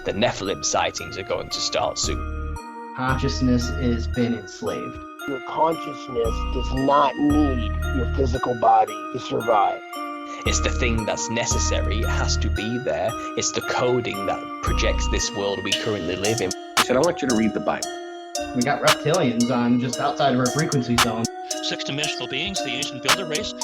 The Nephilim sightings are going to start soon. Consciousness has been enslaved. Your consciousness does not need your physical body to survive. It's the thing that's necessary, it has to be there. It's the coding that projects this world we currently live in. He said, I want you to read the Bible. We got reptilians on just outside of our frequency zone. Six-dimensional beings, the ancient builder race.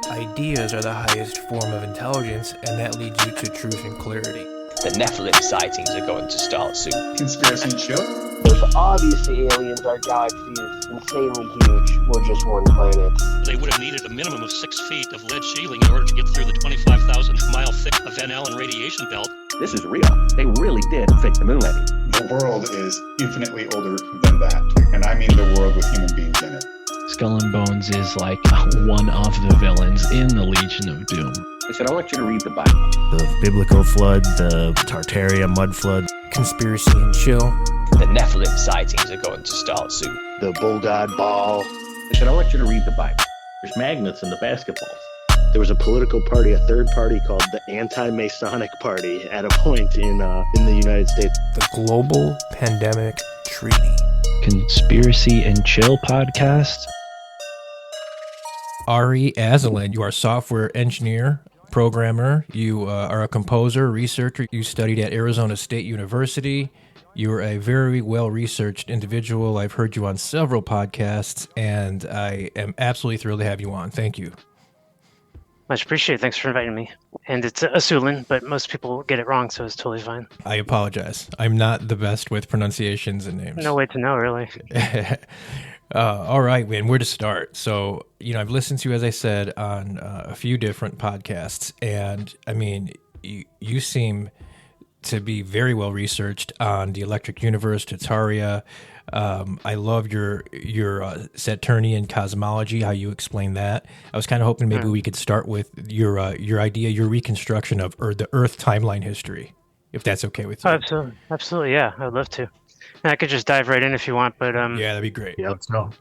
Ideas are the highest form of intelligence, and that leads you to truth and clarity. The Nephilim sightings are going to start soon. Conspiracy and chill. If obviously aliens, our galaxy is insanely huge. We're just one planet. They would have needed a minimum of 6 feet of lead shielding in order to get through the 25,000-mile thick Van Allen radiation belt. This is real. They really did fake the moon landing. The world is infinitely older than that. And I mean the world with human beings in it. Skull and Bones is like one of the villains in the Legion of Doom. He said, I want you to read the Bible. The biblical flood, the Tartaria mud flood. Conspiracy and chill. The Nephilim sightings are going to start soon. The bull god ball. He said, I want you to read the Bible. There's magnets in the basketballs. There was a political party, a third party called the Anti-Masonic Party at a point in the United States. The Global Pandemic Treaty. Conspiracy and Chill podcast. Ari Asulin, you are a software engineer, programmer. You are a composer, researcher. You studied at Arizona State University. You're a very well-researched individual. I've heard you on several podcasts, and I am absolutely thrilled to have you on. Thank you. Much appreciated. Thanks for inviting me. And it's Asulin, but most people get it wrong, so it's totally fine. I apologize. I'm not the best with pronunciations and names. No way to know, really. All right, man, where to start? So, I've listened to you, as I said, on a few different podcasts, and, I mean, you seem to be very well researched on the electric universe, Tartaria. I love your Saturnian cosmology, how you explain that. I was kind of hoping maybe we could start with your idea, your reconstruction of the Earth timeline history, if that's okay with you. Oh, absolutely, yeah, I'd love to. And I could just dive right in if you want, but yeah, that'd be great. Yeah, let's go.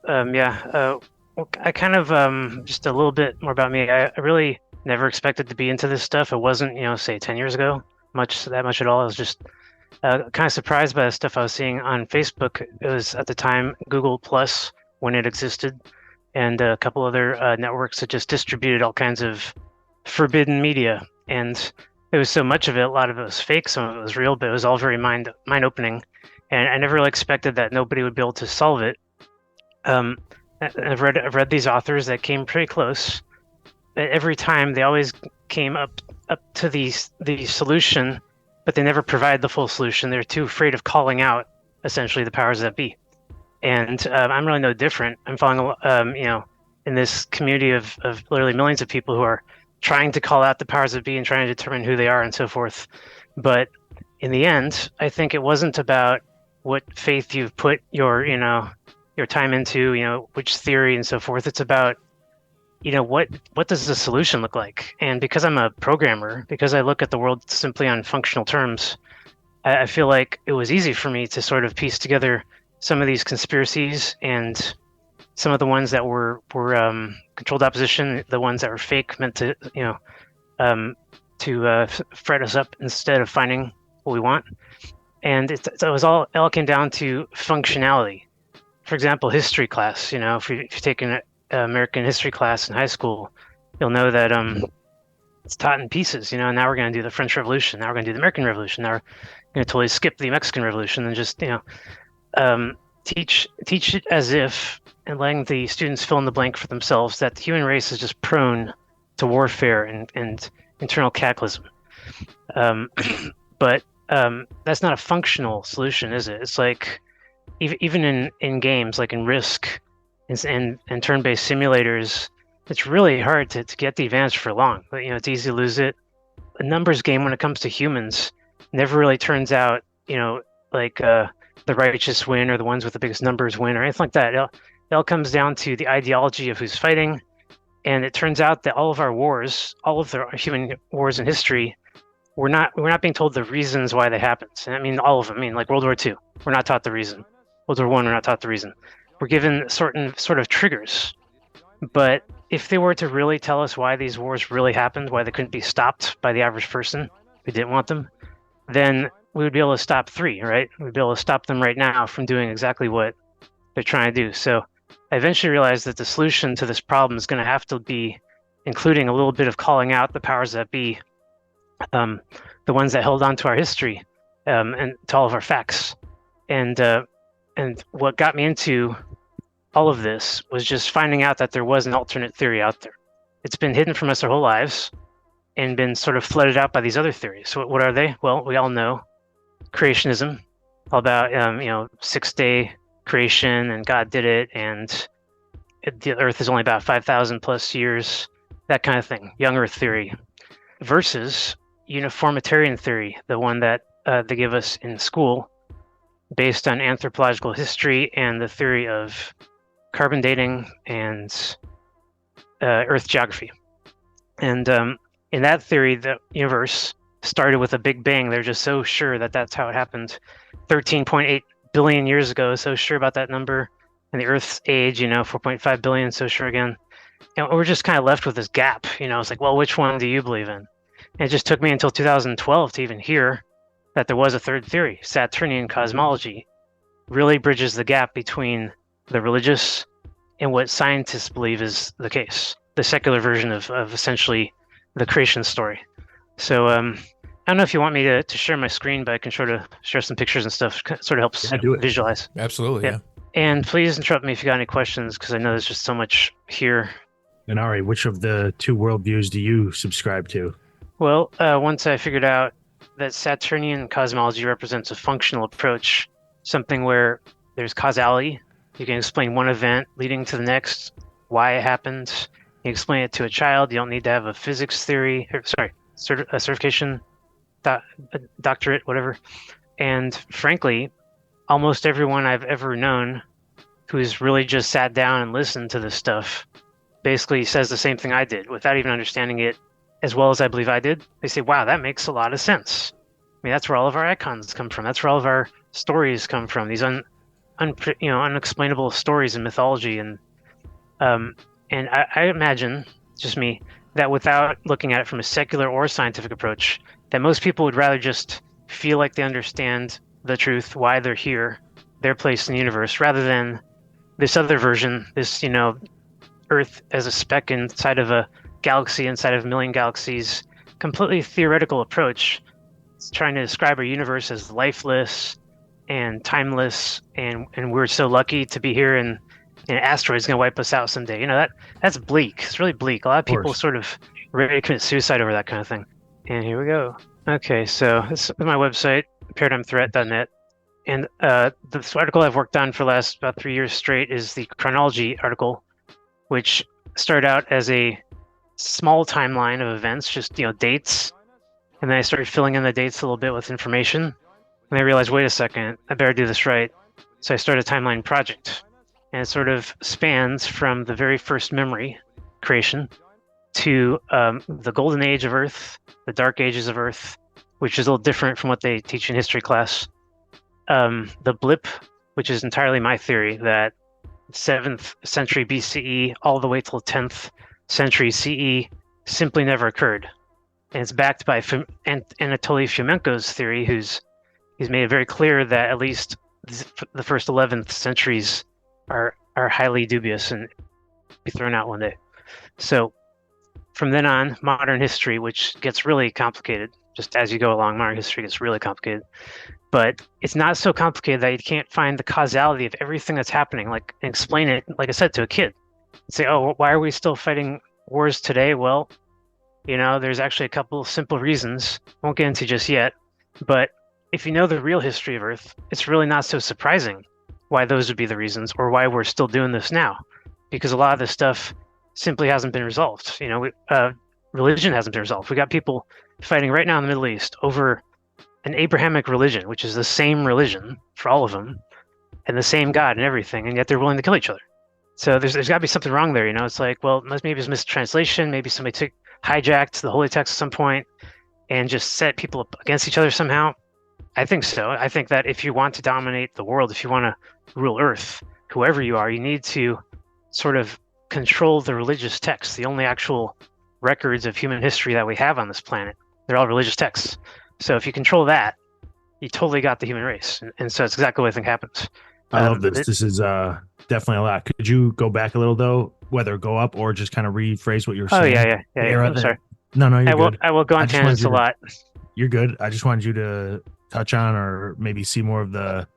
I kind of just a little bit more about me. I really never expected to be into this stuff. It wasn't, say 10 years ago, much at all. I was just kind of surprised by the stuff I was seeing on Facebook. It was at the time Google Plus when it existed, and a couple other networks that just distributed all kinds of forbidden media. And there was so much of it. A lot of it was fake, some of it was real, but it was all very mind-opening. And I never really expected that nobody would be able to solve it. I've read these authors that came pretty close. Every time they always came up to the solution, but they never provide the full solution. They're too afraid of calling out, essentially, the powers that be. And I'm really no different. I'm following, in this community of literally millions of people who are trying to call out the powers that be and trying to determine who they are and so forth. But in the end, I think it wasn't about what faith you've put your time into, which theory and so forth. It's about, what does the solution look like? And because I'm a programmer, because I look at the world simply on functional terms, I feel like it was easy for me to sort of piece together some of these conspiracies and some of the ones that were controlled opposition, the ones that were fake, meant to, fret us up instead of finding what we want. And it all came down to functionality. For example, history class. If you've taken an American history class in high school, you'll know that it's taught in pieces. Now we're going to do the French Revolution. Now we're going to do the American Revolution. Now we're going to totally skip the Mexican Revolution and just teach it as if, and letting the students fill in the blank for themselves, that the human race is just prone to warfare and internal cataclysm. But that's not a functional solution, is it? It's like even in games like in Risk and turn-based simulators, it's really hard to get the advantage for long. But it's easy to lose it. A numbers game, when it comes to humans, never really turns out like the righteous win or the ones with the biggest numbers win or anything like that. It all comes down to the ideology of who's fighting. And it turns out that all of our wars, all of the human wars in history, we're not being told the reasons why they happened. And I mean, all of them. I mean, like World War II, we're not taught the reason. World War I, we're not taught the reason. We're given sort of triggers. But if they were to really tell us why these wars really happened, why they couldn't be stopped by the average person who didn't want them, then we would be able to stop 3, right? We'd be able to stop them right now from doing exactly what they're trying to do. So I eventually realized that the solution to this problem is going to have to be including a little bit of calling out the powers that be, the ones that held on to our history, and to all of our facts. And what got me into all of this was just finding out that there was an alternate theory out there. It's been hidden from us our whole lives and been sort of flooded out by these other theories. So what are they? Well, we all know creationism, all about 6-day creation and God did it, and the Earth is only about 5,000 plus years, that kind of thing. Young Earth theory versus uniformitarian theory, the one that they give us in school, based on anthropological history and the theory of carbon dating and Earth geography. And in that theory, the universe started with a big bang. They're just so sure that that's how it happened 13.8 billion years ago, so sure about that number. And the Earth's age, 4.5 billion, so sure again. And we're just kind of left with this gap. It's like, well, which one do you believe in? And it just took me until 2012 to even hear that there was a third theory. Saturnian cosmology really bridges the gap between the religious and what scientists believe is the case, the secular version of essentially the creation story. So I don't know if you want me to share my screen, but I can sort of share some pictures and stuff. Sort of helps visualize. Absolutely, yeah. And please interrupt me if you got any questions, because I know there's just so much here. And Ari, which of the 2 worldviews do you subscribe to? Well, once I figured out that Saturnian cosmology represents a functional approach, something where there's causality. You can explain one event leading to the next, why it happened. You explain it to a child. You don't need to have a physics theory, a certification, doctorate, whatever. And frankly, almost everyone I've ever known who's really just sat down and listened to this stuff basically says the same thing I did without even understanding it as well as I believe I did. They say, wow, that makes a lot of sense. I mean, that's where all of our icons come from. That's where all of our stories come from. These unexplainable stories and mythology. And I imagine, just me, that without looking at it from a secular or scientific approach, that most people would rather just feel like they understand the truth, why they're here, their place in the universe, rather than this other version, this, Earth as a speck inside of a galaxy, inside of a million galaxies, completely theoretical approach. It's trying to describe our universe as lifeless and timeless, and we're so lucky to be here, and an asteroid's going to wipe us out someday. That's bleak. It's really bleak. A lot of people sort of ready to commit suicide over that kind of thing. And here we go. Okay, so this is my website, paradigmthreat.net. And this article I've worked on for the last about 3 years straight is the chronology article, which started out as a small timeline of events, just dates. And then I started filling in the dates a little bit with information. And I realized, wait a second, I better do this right. So I started a timeline project. And it sort of spans from the very first memory creation to the golden age of Earth, the dark ages of Earth, which is a little different from what they teach in history class. The blip, which is entirely my theory, that 7th century BCE all the way till 10th century CE simply never occurred. And it's backed by Anatoly Fomenko's theory, he's made it very clear that at least the first 11th centuries are highly dubious and be thrown out one day. So from then on, modern history, which gets really complicated, just as you go along, modern history gets really complicated. But it's not so complicated that you can't find the causality of everything that's happening, like and explain it, like I said, to a kid. Say, oh, why are we still fighting wars today? Well, there's actually a couple of simple reasons. Won't get into just yet. But if you know the real history of Earth, it's really not so surprising why those would be the reasons, or why we're still doing this now. Because a lot of this stuff simply hasn't been resolved. Religion hasn't been resolved. We got people fighting right now in the Middle East over an Abrahamic religion, which is the same religion for all of them, and the same God and everything, and yet they're willing to kill each other. So there's got to be something wrong there. It's like, well, maybe it's mistranslation. Maybe somebody hijacked the holy text at some point and just set people up against each other somehow. I think so. I think that if you want to dominate the world, if you want to rule Earth, whoever you are, you need to sort of control the religious texts, the only actual records of human history that we have on this planet. They're all religious texts. So if you control that, you totally got the human race. And so it's exactly what I think happens. I love this. This is definitely a lot. Could you go back a little though, whether go up or just kind of rephrase what you were saying? I'm sorry. No, you're good. I will go on tangents a lot. You're good. I just wanted you to touch on or maybe see more of the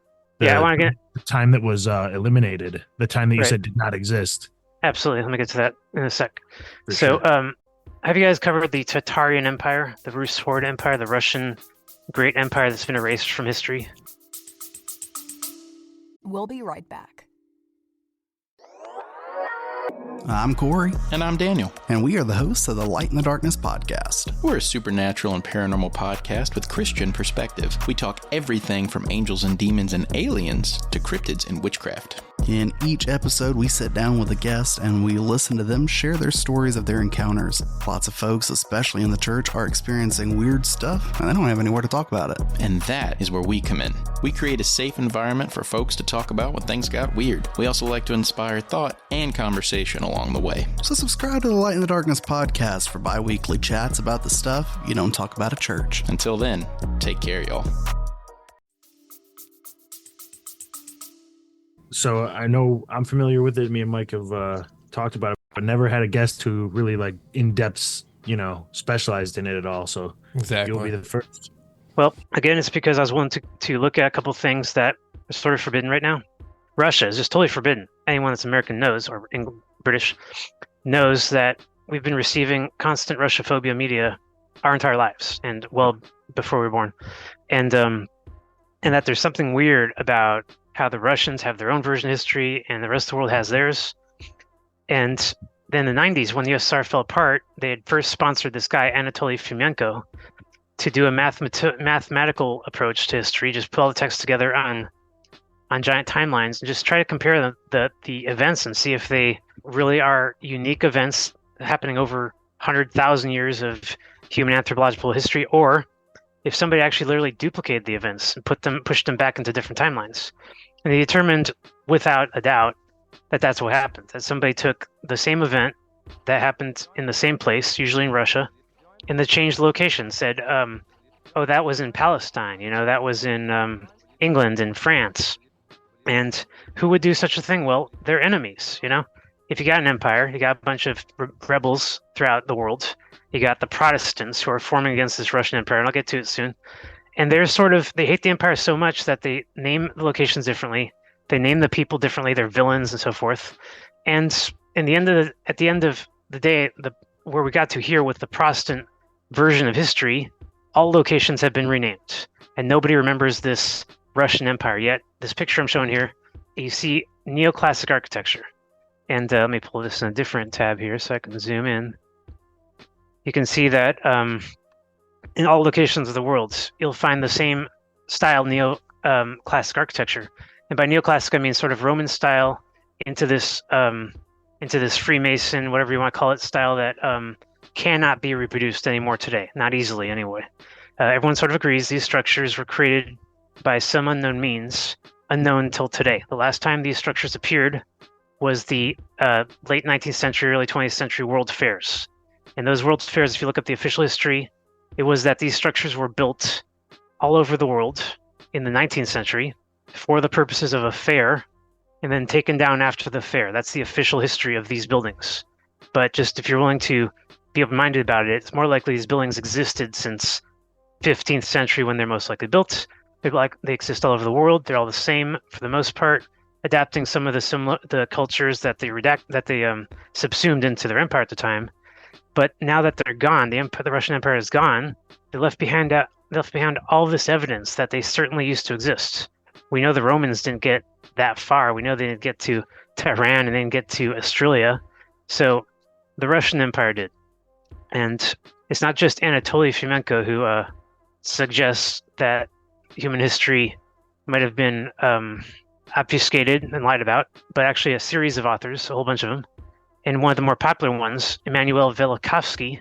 I want to get the time that was eliminated, the time that you said did not exist. Absolutely. Let me get to that in a sec. Sure. Have you guys covered the Tartarian Empire, the Rus Horde Empire, the Russian great empire that's been erased from history? We'll be right back. I'm Corey. And I'm Daniel. And we are the hosts of the Light in the Darkness podcast. We're a supernatural and paranormal podcast with Christian perspective. We talk everything from angels and demons and aliens to cryptids and witchcraft. In each episode, we sit down with a guest and we listen to them share their stories of their encounters. Lots of folks, especially in the church, are experiencing weird stuff and they don't have anywhere to talk about it. And that is where we come in. We create a safe environment for folks to talk about when things got weird. We also like to inspire thought and conversation along the way. So subscribe to the Light in the Darkness podcast for bi-weekly chats about the stuff you don't talk about at church. Until then, take care, y'all. So I know I'm familiar with it. Me and Mike have talked about it, but never had a guest who really like in-depth, specialized in it at all. So exactly, you'll be the first. Well, again, it's because I was willing to look at a couple of things that are sort of forbidden right now. Russia is just totally forbidden. Anyone that's American knows, or British knows, that we've been receiving constant Russophobia media our entire lives, and well before we were born, and that there's something weird about how the Russians have their own version of history and the rest of the world has theirs. And then in the 90s, when the USSR fell apart, they had first sponsored this guy, Anatoly Fomenko, to do a mathematical approach to history, just put all the text together on giant timelines and just try to compare the events and see if they really are unique events happening over 100,000 years of human anthropological history, or if somebody actually literally duplicated the events and pushed them back into different timelines. And they determined without a doubt that that's what happened, that somebody took the same event that happened in the same place, usually in Russia, and they changed the location, said, that was in Palestine, that was in England and France. And who would do such a thing? Well, they're enemies, If you got an empire, you got a bunch of rebels throughout the world. You got the Protestants who are forming against this Russian empire, and I'll get to it soon. And they hate the empire so much that they name the locations differently. They name the people differently. They're villains and so forth. And at the end of the day, where we got to here with the Protestant version of history, all locations have been renamed, and nobody remembers this Russian empire yet. This picture I'm showing here, you see neoclassic architecture. And let me pull this in a different tab here so I can zoom in. You can see that in all locations of the world, you'll find the same style neoclassic architecture. And by neoclassic, I mean sort of Roman style into this Freemason, whatever you want to call it, style that cannot be reproduced anymore today, not easily anyway. Everyone sort of agrees these structures were created by some unknown means, unknown till today. The last time these structures appeared was the late 19th century, early 20th century world fairs. And those world fairs, if you look up the official history, it was that these structures were built all over the world in the 19th century for the purposes of a fair and then taken down after the fair. That's the official history of these buildings. But just if you're willing to be open-minded about it, it's more likely these buildings existed since 15th century when they're most likely built. They exist all over the world. They're all the same for the most part, adapting some of the cultures that they subsumed into their empire at the time. But now that they're gone, the Russian Empire is gone. They left behind all this evidence that they certainly used to exist. We know the Romans didn't get that far. We know they didn't get to Tehran and they didn't get to Australia. So the Russian Empire did. And it's not just Anatoly Fomenko who suggests that human history might have been obfuscated and lied about, but actually a series of authors, a whole bunch of them. And one of the more popular ones, Immanuel Velikovsky,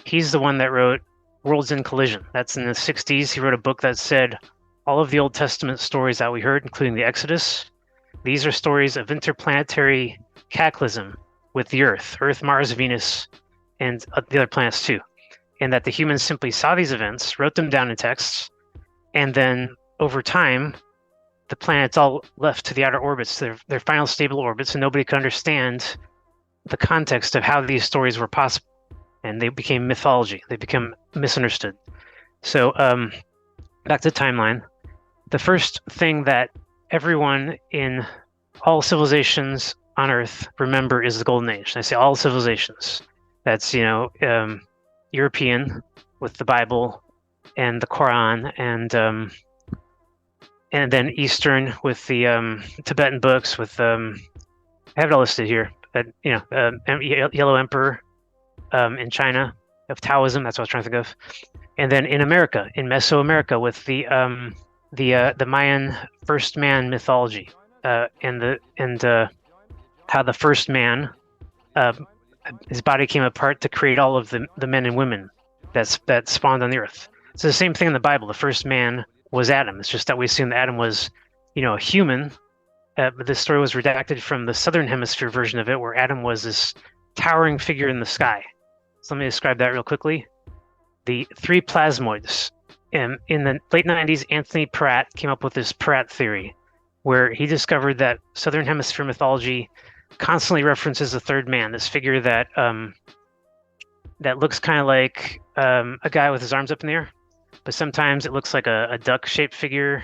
he's the one that wrote Worlds in Collision. That's in the 60s. He wrote a book that said all of the Old Testament stories that we heard, including the Exodus, these are stories of interplanetary cataclysm with the Earth, Mars, Venus, and the other planets too. And that the humans simply saw these events, wrote them down in texts, and then over time, the planets all left to the outer orbits, their final stable orbits, and nobody could understand the context of how these stories were possible. And they became mythology. They became misunderstood. So back to the timeline. The first thing that everyone in all civilizations on Earth remember is the Golden Age. And I say all civilizations. That's, European with the Bible and the Quran, and then Eastern with the Tibetan books. With I have it all listed here. But Yellow Emperor in China of Taoism. That's what I was trying to think of. And then in America, in Mesoamerica, with the Mayan first man mythology, and how the first man, his body came apart to create all of the men and women that spawned on the earth. It's the same thing in the Bible. The first man was Adam. It's just that we assume that Adam was, a human. But this story was redacted from the Southern Hemisphere version of it, where Adam was this towering figure in the sky. So let me describe that real quickly. The three plasmoids. In the late 90s, Anthony Pratt came up with this Pratt theory, where he discovered that Southern Hemisphere mythology constantly references the third man, this figure that looks kind of like a guy with his arms up in the air, but sometimes it looks like a duck-shaped figure.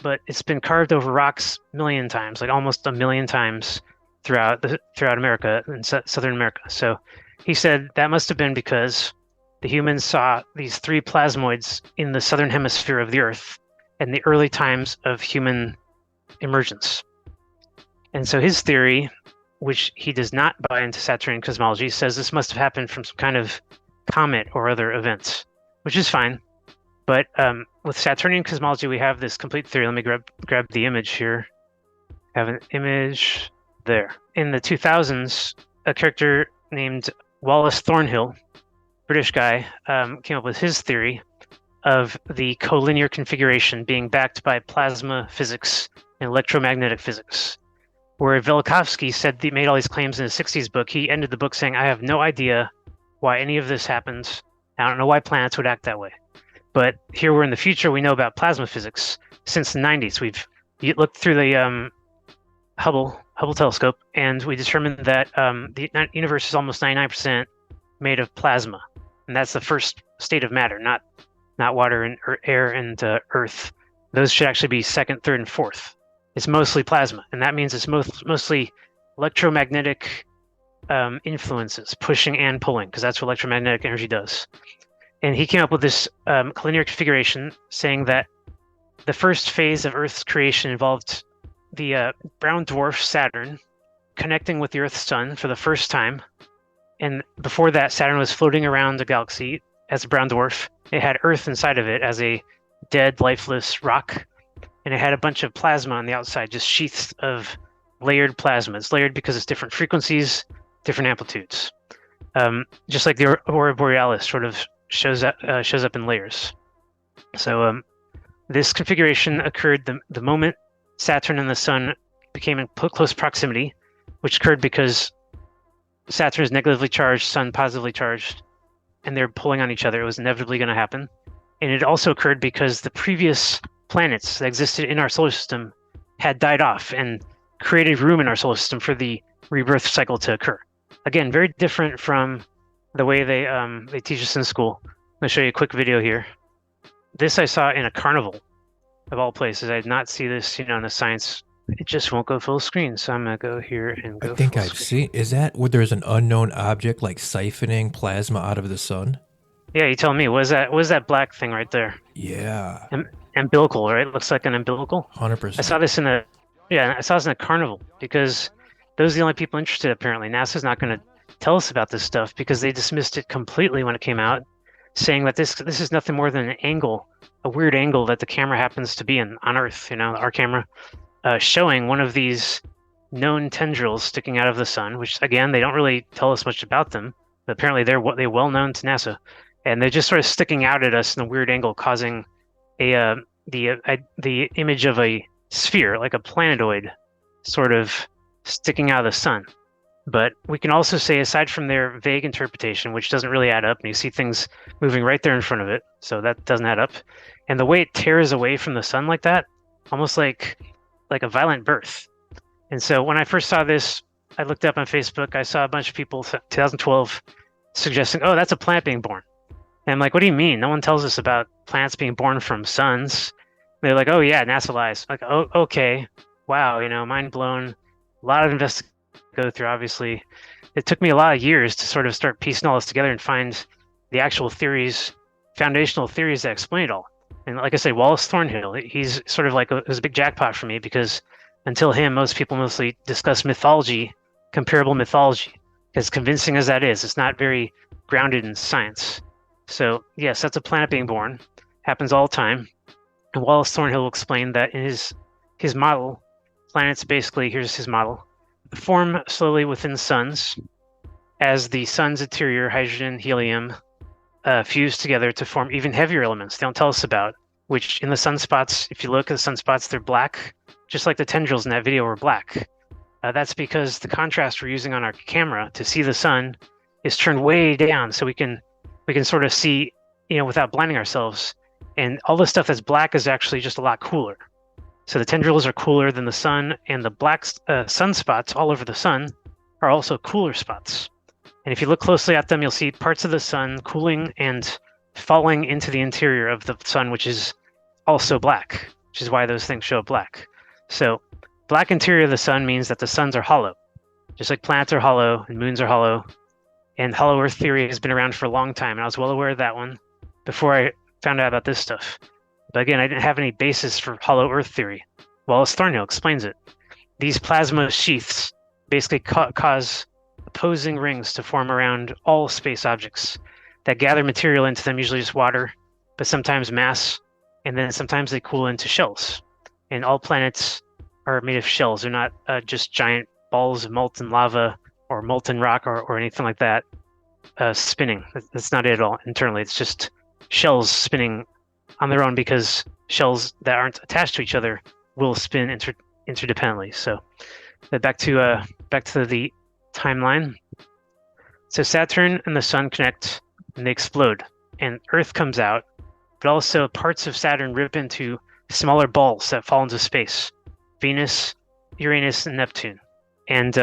But it's been carved over rocks a million times, like almost a million times throughout America and Southern America. So he said that must have been because the humans saw these three plasmoids in the southern hemisphere of the Earth in the early times of human emergence. And so his theory, which he does not buy into Saturnian cosmology, says this must have happened from some kind of comet or other events, which is fine. But with Saturnian cosmology, we have this complete theory. Let me grab the image here. I have an image there. In the 2000s, a character named Wallace Thornhill, British guy, came up with his theory of the collinear configuration being backed by plasma physics and electromagnetic physics. Where Velikovsky said he made all these claims in his 60s book, he ended the book saying, I have no idea why any of this happens. I don't know why planets would act that way. But here we're in the future, we know about plasma physics since the 90s. We've looked through the Hubble telescope, and we determined that the universe is almost 99% made of plasma. And that's the first state of matter, not water and air and earth. Those should actually be second, third, and fourth. It's mostly plasma, and that means it's mostly electromagnetic influences, pushing and pulling, because that's what electromagnetic energy does. And he came up with this collinear configuration, saying that the first phase of Earth's creation involved the brown dwarf Saturn connecting with the Earth's sun for the first time. And before that, Saturn was floating around the galaxy as a brown dwarf. It had Earth inside of it as a dead, lifeless rock. And it had a bunch of plasma on the outside, just sheaths of layered plasma. It's layered because it's different frequencies, different amplitudes. Just like the Aurora Borealis sort of shows up in layers. So this configuration occurred the moment Saturn and the Sun became in close proximity, which occurred because Saturn is negatively charged, Sun positively charged, and they're pulling on each other. It was inevitably going to happen. And it also occurred because the previous planets that existed in our solar system had died off and created room in our solar system for the rebirth cycle to occur. Again, very different from the way they teach us in school. I'm going to show you a quick video here. This I saw in a carnival, of all places. I did not see this, in a science. It just won't go full screen, so I'm going to go here and go. I think I've seen. Is that where there's an unknown object like siphoning plasma out of the sun? Yeah, you tell me. What is that black thing right there? Yeah. Umbilical, right? It looks like an umbilical. 100%. I saw this in a carnival because those are the only people interested. Apparently, NASA's not going to tell us about this stuff because they dismissed it completely when it came out, saying that this is nothing more than an angle, a weird angle that the camera happens to be in on Earth. Our camera showing one of these known tendrils sticking out of the sun, which again they don't really tell us much about them, but apparently they're well known to NASA, and they're just sort of sticking out at us in a weird angle, causing the image of a sphere, like a planetoid, sort of sticking out of the sun. But we can also say, aside from their vague interpretation, which doesn't really add up, and you see things moving right there in front of it, so that doesn't add up. And the way it tears away from the sun like that, almost like a violent birth. And so when I first saw this, I looked up on Facebook. I saw a bunch of people, 2012, suggesting, "Oh, that's a planet being born." And I'm like, "What do you mean? No one tells us about planets being born from suns." And they're like, "Oh yeah, NASA lies." Like, "Oh, okay, wow, mind blown." A lot of investigation go through. Obviously, it took me a lot of years to sort of start piecing all this together and find the actual theories, foundational theories that explain it all. And like I said, Wallace Thornhill, he's sort of like it was a big jackpot for me, because until him, most people mostly discuss mythology, comparable mythology. As convincing as that is, it's not very grounded in science. So yes, that's a planet being born. Happens all the time. And Wallace Thornhill will explain that in his model, planets basically, here's his model, form slowly within suns as the sun's interior, hydrogen, helium, fuse together to form even heavier elements they don't tell us about, which in the sunspots, if you look at the sunspots, they're black, just like the tendrils in that video were black. That's because the contrast we're using on our camera to see the sun is turned way down, so we can sort of see, without blinding ourselves. And all the stuff that's black is actually just a lot cooler. So the tendrils are cooler than the sun, and the black sunspots all over the sun are also cooler spots. And if you look closely at them, you'll see parts of the sun cooling and falling into the interior of the sun, which is also black, which is why those things show up black. So black interior of the sun means that the suns are hollow, just like planets are hollow and moons are hollow. And hollow Earth theory has been around for a long time, and I was well aware of that one before I found out about this stuff. But again, I didn't have any basis for hollow Earth theory. Wallace Thornhill explains it. These plasma sheaths basically cause opposing rings to form around all space objects that gather material into them, usually just water, but sometimes mass, and then sometimes they cool into shells. And all planets are made of shells. They're not just giant balls of molten lava or molten rock or anything like that spinning. That's not it at all internally. It's just shells spinning on their own, because shells that aren't attached to each other will spin interdependently. So back to the timeline. So Saturn and the sun connect and they explode, and Earth comes out, but also parts of Saturn rip into smaller balls that fall into space. Venus, Uranus, and Neptune. And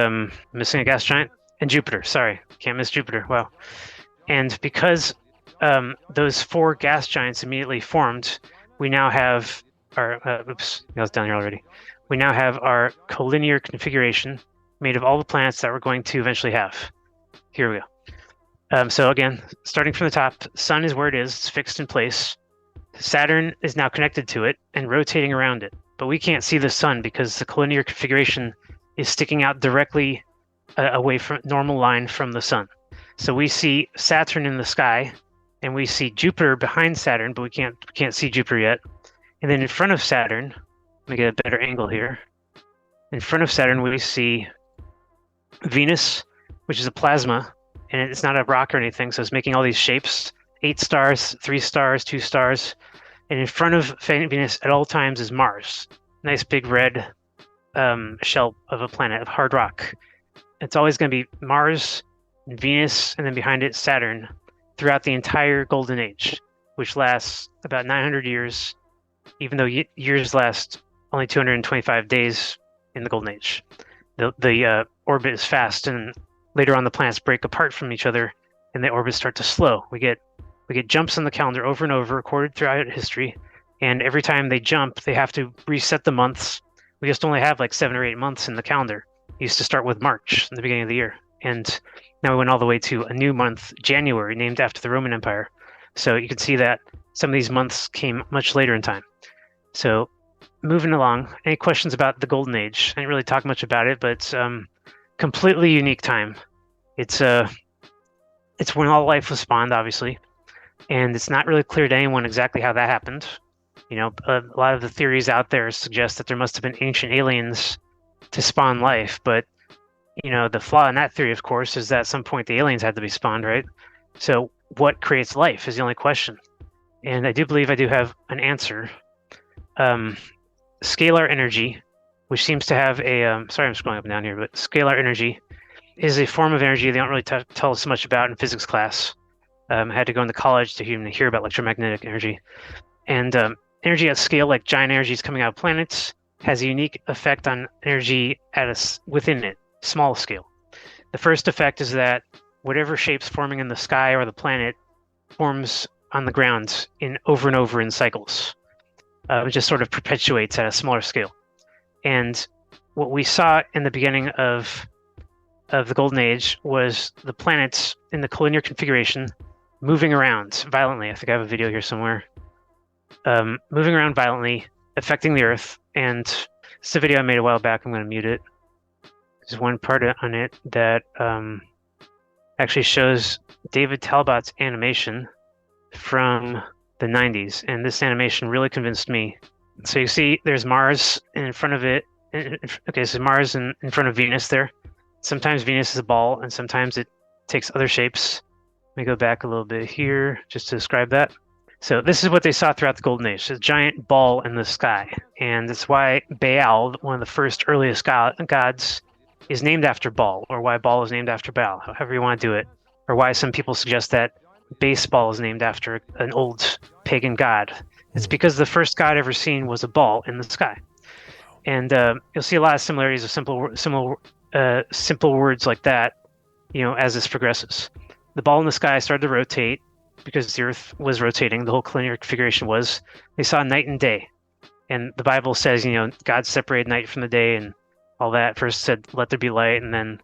missing a gas giant? And Jupiter, sorry. Can't miss Jupiter, wow. And because those four gas giants immediately formed, we now have our, I was down here already. We now have our collinear configuration made of all the planets that we're going to eventually have. Here we go. So again, starting from the top, Sun is where it is, it's fixed in place. Saturn is now connected to it and rotating around it. But we can't see the sun because the collinear configuration is sticking out directly away from normal line from the sun. So we see Saturn in the sky, and we see Jupiter behind Saturn, but we can't see Jupiter yet. And then in front of Saturn, let me get a better angle here. In front of Saturn, we see Venus, which is a plasma, and it's not a rock or anything, so it's making all these shapes, 8 stars, 3 stars, 2 stars. And in front of Venus at all times is Mars, nice big red shell of a planet of hard rock. It's always going to be Mars, and Venus, and then behind it Saturn throughout the entire Golden Age, which lasts about 900 years, even though years last only 225 days in the Golden Age. The orbit is fast, and later on the planets break apart from each other, and the orbits start to slow. We get jumps on the calendar over and over, recorded throughout history, and every time they jump, they have to reset the months. We just only have like 7 or 8 months in the calendar. It used to start with March in the beginning of the year, and now we went all the way to a new month, January, named after the Roman Empire. So you can see that some of these months came much later in time. So moving along, any questions about the Golden Age? I didn't really talk much about it, but it's completely unique time. It's when all life was spawned, obviously, and it's not really clear to anyone exactly how that happened. You know, a lot of the theories out there suggest that there must have been ancient aliens to spawn life, but you know, the flaw in that theory, of course, is that at some point the aliens had to be spawned, right? So what creates life is the only question. And I do believe I do have an answer. Scalar energy, which seems to have a, sorry I'm scrolling up and down here, but scalar energy is a form of energy they don't really tell us much about in physics class. I had to go into college to even hear about electromagnetic energy. And energy at scale, like giant energies coming out of planets, has a unique effect on energy within it, small scale. The first effect is that whatever shape's forming in the sky or the planet forms on the ground over and over in cycles. It just sort of perpetuates at a smaller scale. And what we saw in the beginning of the Golden Age was the planets in the collinear configuration moving around violently. I think I have a video here somewhere. Moving around violently, affecting the Earth. And it's a video I made a while back. I'm going to mute it. There's one part on it that actually shows David Talbot's animation from the 90s. And this animation really convinced me. So you see there's Mars in front of it. Okay, so Mars in front of Venus there. Sometimes Venus is a ball, and sometimes it takes other shapes. Let me go back a little bit here just to describe that. So this is what they saw throughout the Golden Age, a giant ball in the sky. And that's why Baal, one of the first earliest gods, is named after Baal, or why Baal is named after Baal, however you want to do it. Or why some people suggest that baseball is named after an old pagan god. It's because the first god ever seen was a ball in the sky. And you'll see a lot of similarities of simple words like that, as this progresses. The ball in the sky started to rotate because the Earth was rotating. The whole collinear configuration was. They saw night and day. And the Bible says, God separated night from the day and all that. First said, let there be light, and then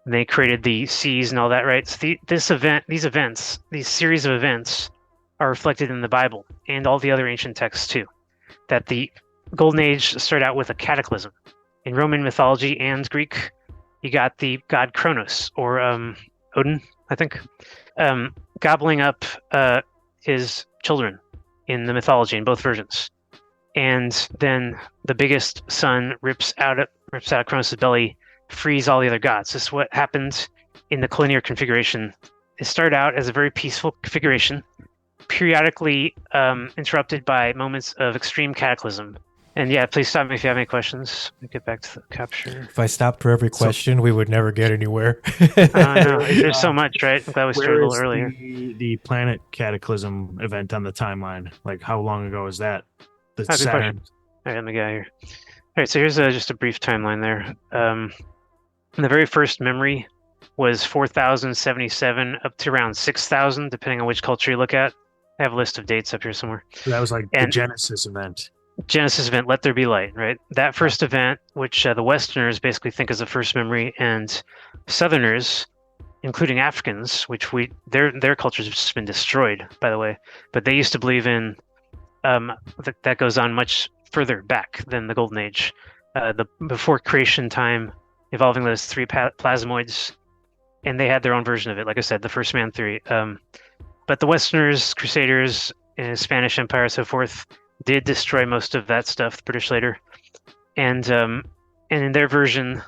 they created the seas and all that, right? So these series of events are reflected in the Bible and all the other ancient texts too. That the Golden Age started out with a cataclysm. In Roman mythology and Greek, you got the god Kronos, or Odin, I think, gobbling up his children in the mythology in both versions. And then the biggest son rips out of Kronos' belly, frees all the other gods. This is what happened in the collinear configuration. It started out as a very peaceful configuration, periodically interrupted by moments of extreme cataclysm. And yeah, please stop me if you have any questions. Let me get back to the capture. If I stopped for every question, we would never get anywhere. No, there's so much, right? I'm glad we started a little earlier. The planet cataclysm event on the timeline? Like, how long ago is that? The Good Saturn. question. All right, let me get out here. All right, so here's just a brief timeline there. The very first memory was 4,077 up to around 6,000, depending on which culture you look at. I have a list of dates up here somewhere. So that was like the Genesis event. Genesis event, let there be light, right? That first event, which the Westerners basically think is the first memory, and Southerners, including Africans, which their cultures have just been destroyed, by the way, but they used to believe in that goes on much further back than the Golden Age, the before creation time, involving those three plasmoids, and they had their own version of it. Like I said, the first man theory. But the Westerners, Crusaders, Spanish Empire, so forth, did destroy most of that stuff, the British later. And in their version,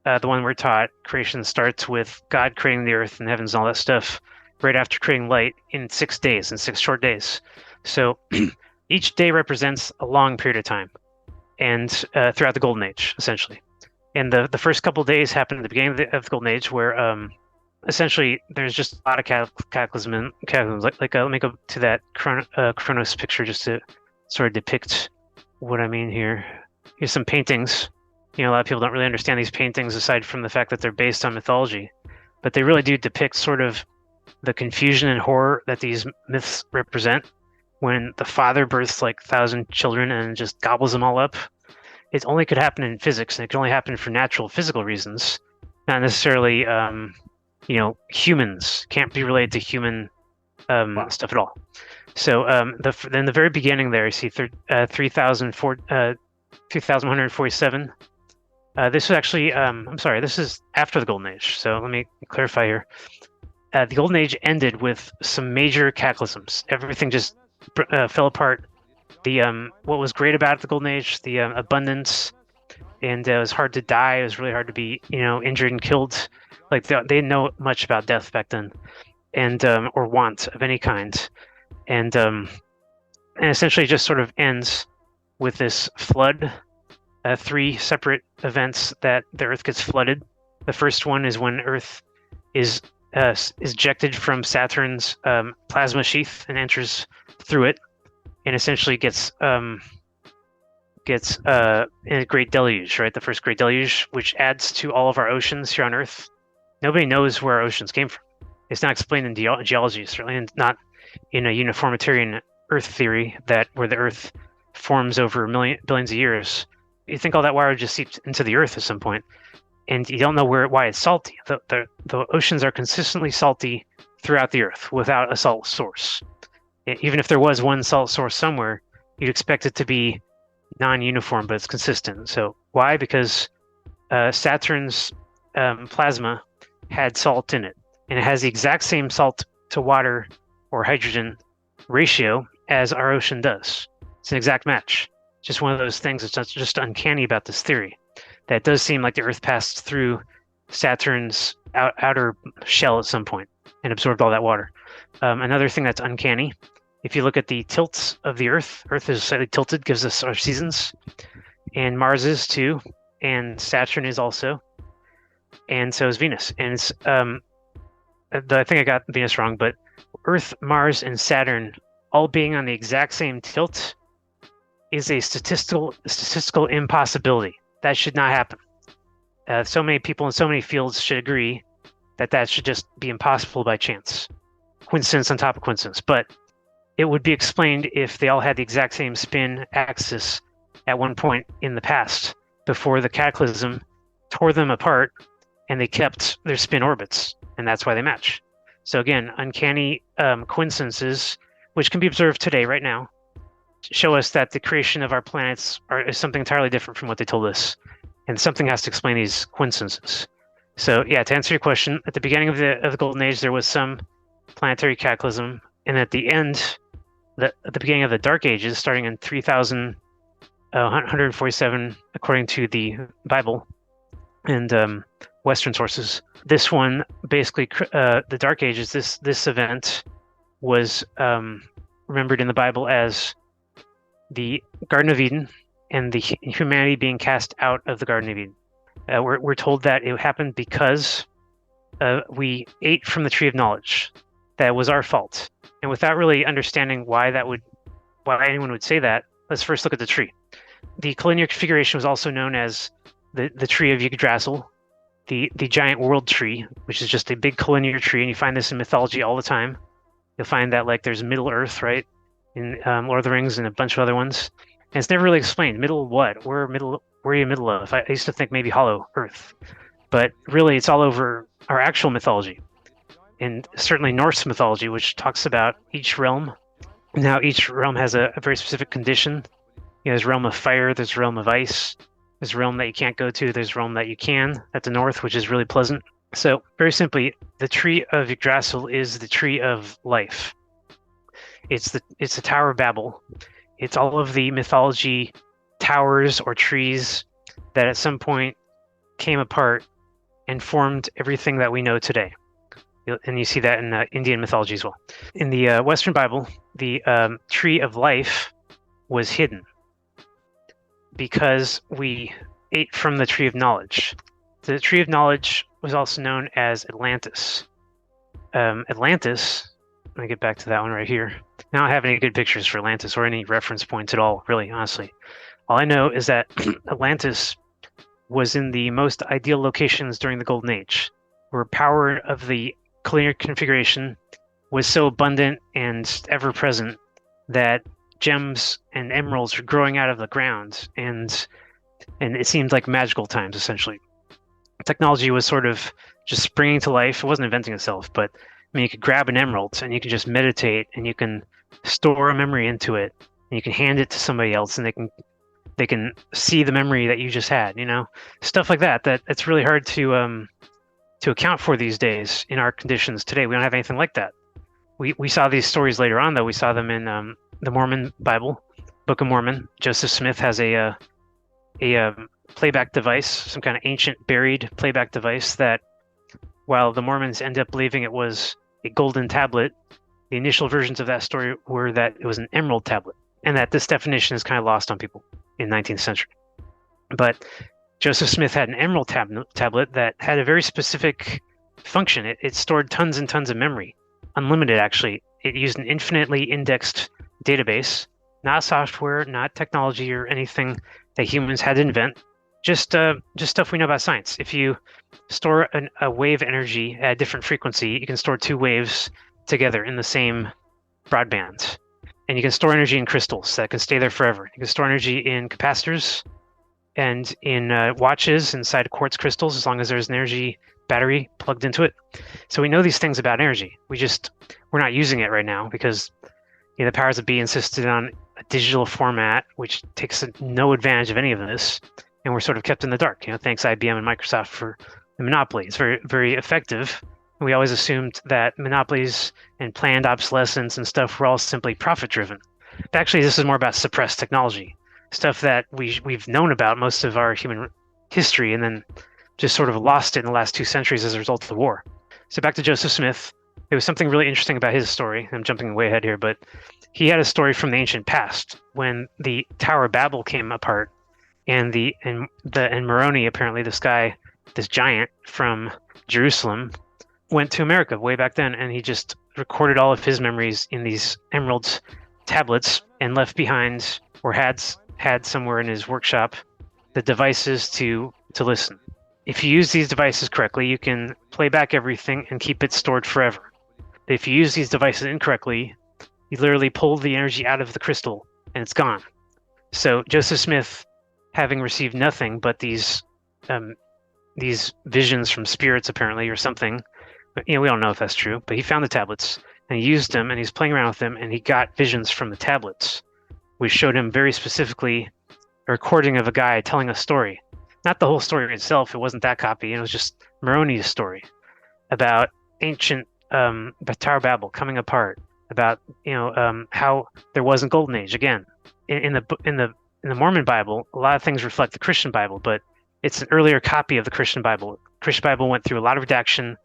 the one we're taught, creation starts with God creating the earth and heavens and all that stuff right after creating light in 6 days, in 6 short days. So each day represents a long period of time, and throughout the Golden Age, essentially. And the first couple of days happened at the beginning of the Golden Age, where essentially there's just a lot of cataclysms. Let me go to that Kronos picture just to sort of depict what I mean here. Here's some paintings. A lot of people don't really understand these paintings aside from the fact that they're based on mythology, but they really do depict sort of the confusion and horror that these myths represent when the father births like 1,000 children and just gobbles them all up. It only could happen in physics, and it could only happen for natural physical reasons, not necessarily humans. Can't be related to human stuff at all. So in the very beginning there, you see 3,147. This is actually, this is after the Golden Age. So let me clarify here. The Golden Age ended with some major cataclysms. Everything just fell apart. What was great about the Golden Age, the abundance, and it was hard to die. It was really hard to be, injured and killed. Like they didn't know much about death back then, and or want of any kind. And essentially just sort of ends with this flood, 3 separate events that the earth gets flooded, The first one is when Earth is ejected from Saturn's plasma sheath and enters through it, and essentially gets in a great deluge, right? The first great deluge, which adds to all of our oceans here on Earth. Nobody knows where our oceans came from. It's not explained in geology, certainly not in a uniformitarian Earth theory where the Earth forms over billions of years. You think all that water just seeped into the Earth at some point, and you don't know why it's salty. The oceans are consistently salty throughout the Earth without a salt source. Even if there was one salt source somewhere, you'd expect it to be non-uniform, but it's consistent. So why? Because Saturn's plasma had salt in it, and it has the exact same salt to water or hydrogen ratio as our ocean does. It's an exact match. Just one of those things that's just uncanny about this theory. That does seem like the Earth passed through Saturn's outer shell at some point and absorbed all that water. Another thing that's uncanny, if you look at the tilts of the Earth is slightly tilted, gives us our seasons, and Mars is too, and Saturn is also, and so is Venus. And it's, I think I got Venus wrong, but Earth, Mars, and Saturn all being on the exact same tilt is a statistical impossibility. That should not happen. So many people in so many fields should agree that should just be impossible by chance. Coincidence on top of coincidence. But it would be explained if they all had the exact same spin axis at one point in the past before the cataclysm tore them apart and they kept their spin orbits. And that's why they match. So again, uncanny coincidences, which can be observed today, right now, show us that the creation of our planets is something entirely different from what they told us, and something has to explain these coincidences. So yeah, to answer your question, at the beginning of the Golden Age, there was some planetary cataclysm, and at the end, at the beginning of the Dark Ages, starting in 3147, according to the Bible and Western sources, this one basically the Dark Ages. This event was remembered in the Bible as the Garden of Eden and the humanity being cast out of the Garden of Eden. We're told that it happened because we ate from the tree of knowledge. That was our fault. And without really understanding why anyone would say that, let's first look at the tree. The collinear configuration was also known as the tree of Yggdrasil, the giant world tree, which is just a big collinear tree, and you find this in mythology all the time. You'll find that like there's Middle Earth, right, in Lord of the Rings and a bunch of other ones. And it's never really explained. Middle what? Where are you middle of? I used to think maybe Hollow Earth. But really, it's all over our actual mythology. And certainly Norse mythology, which talks about each realm. Now, each realm has a very specific condition. There's realm of fire, there's realm of ice, there's realm that you can't go to, there's realm that you can at the north, which is really pleasant. So, very simply, the tree of Yggdrasil is the tree of life. It's the Tower of Babel. It's all of the mythology towers or trees that at some point came apart and formed everything that we know today. And you see that in Indian mythology as well. In the Western Bible, the tree of life was hidden because we ate from the tree of knowledge. The tree of knowledge was also known as Atlantis. Atlantis, let me get back to that one right here. I don't have any good pictures for Atlantis or any reference points at all, really, honestly. All I know is that Atlantis was in the most ideal locations during the Golden Age, where power of the collinear configuration was so abundant and ever-present that gems and emeralds were growing out of the ground, and it seemed like magical times, essentially. Technology was sort of just springing to life. It wasn't inventing itself, but I mean, you could grab an emerald and you can just meditate, and you can store a memory into it, and you can hand it to somebody else, and they can see the memory that you just had. Stuff like that. That it's really hard to account for these days in our conditions today. We don't have anything like that. We saw these stories later on, though. We saw them in the Mormon Bible, Book of Mormon. Joseph Smith has a playback device, some kind of ancient buried playback device that, while the Mormons end up believing it was a golden tablet, the initial versions of that story were that it was an emerald tablet, and that this definition is kind of lost on people in the 19th century. But Joseph Smith had an emerald tablet that had a very specific function. It stored tons and tons of memory, unlimited actually. It used an infinitely indexed database, not software, not technology or anything that humans had to invent, just stuff we know about science. If you store a wave energy at a different frequency, you can store two waves together in the same broadband. And you can store energy in crystals that can stay there forever. You can store energy in capacitors and in watches inside quartz crystals as long as there's an energy battery plugged into it. So we know these things about energy. We're not using it right now because the powers that be insisted on a digital format, which takes no advantage of any of this. And we're sort of kept in the dark. Thanks IBM and Microsoft for the monopoly. It's very, very effective. And we always assumed that monopolies and planned obsolescence and stuff were all simply profit-driven. But actually, this is more about suppressed technology, stuff that we've known about most of our human history, and then just sort of lost it in the last 2 centuries as a result of the war. So back to Joseph Smith. There was something really interesting about his story. I'm jumping way ahead here, but he had a story from the ancient past when the Tower of Babel came apart, and Moroni, apparently this giant from Jerusalem, went to America way back then, and he just recorded all of his memories in these emerald tablets and left behind, or had somewhere in his workshop, the devices to listen. If you use these devices correctly, you can play back everything and keep it stored forever. If you use these devices incorrectly, you literally pull the energy out of the crystal and it's gone. So Joseph Smith, having received nothing but these visions from spirits apparently or something, we don't know if that's true, but he found the tablets and he used them and he's playing around with them and he got visions from the tablets, which showed him very specifically a recording of a guy telling a story. Not the whole story itself, it wasn't that copy, it was just Moroni's story about ancient Tower of Babel coming apart, about how there wasn't Golden Age. Again, in the Mormon Bible, a lot of things reflect the Christian Bible, but it's an earlier copy of the Christian Bible. Christian Bible went through a lot of redaction,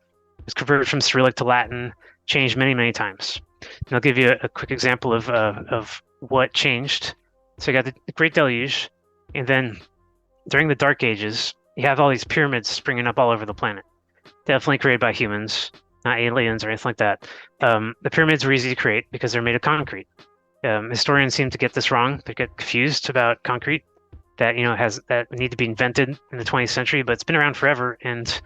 was converted from Cyrillic to Latin, changed many, many times. And I'll give you a quick example of what changed. So you got the Great Deluge, and then during the Dark Ages, you have all these pyramids springing up all over the planet. Definitely created by humans, not aliens or anything like that. The pyramids were easy to create because they're made of concrete. Historians seem to get this wrong. They get confused about concrete that that need to be invented in the 20th century, but it's been around forever, and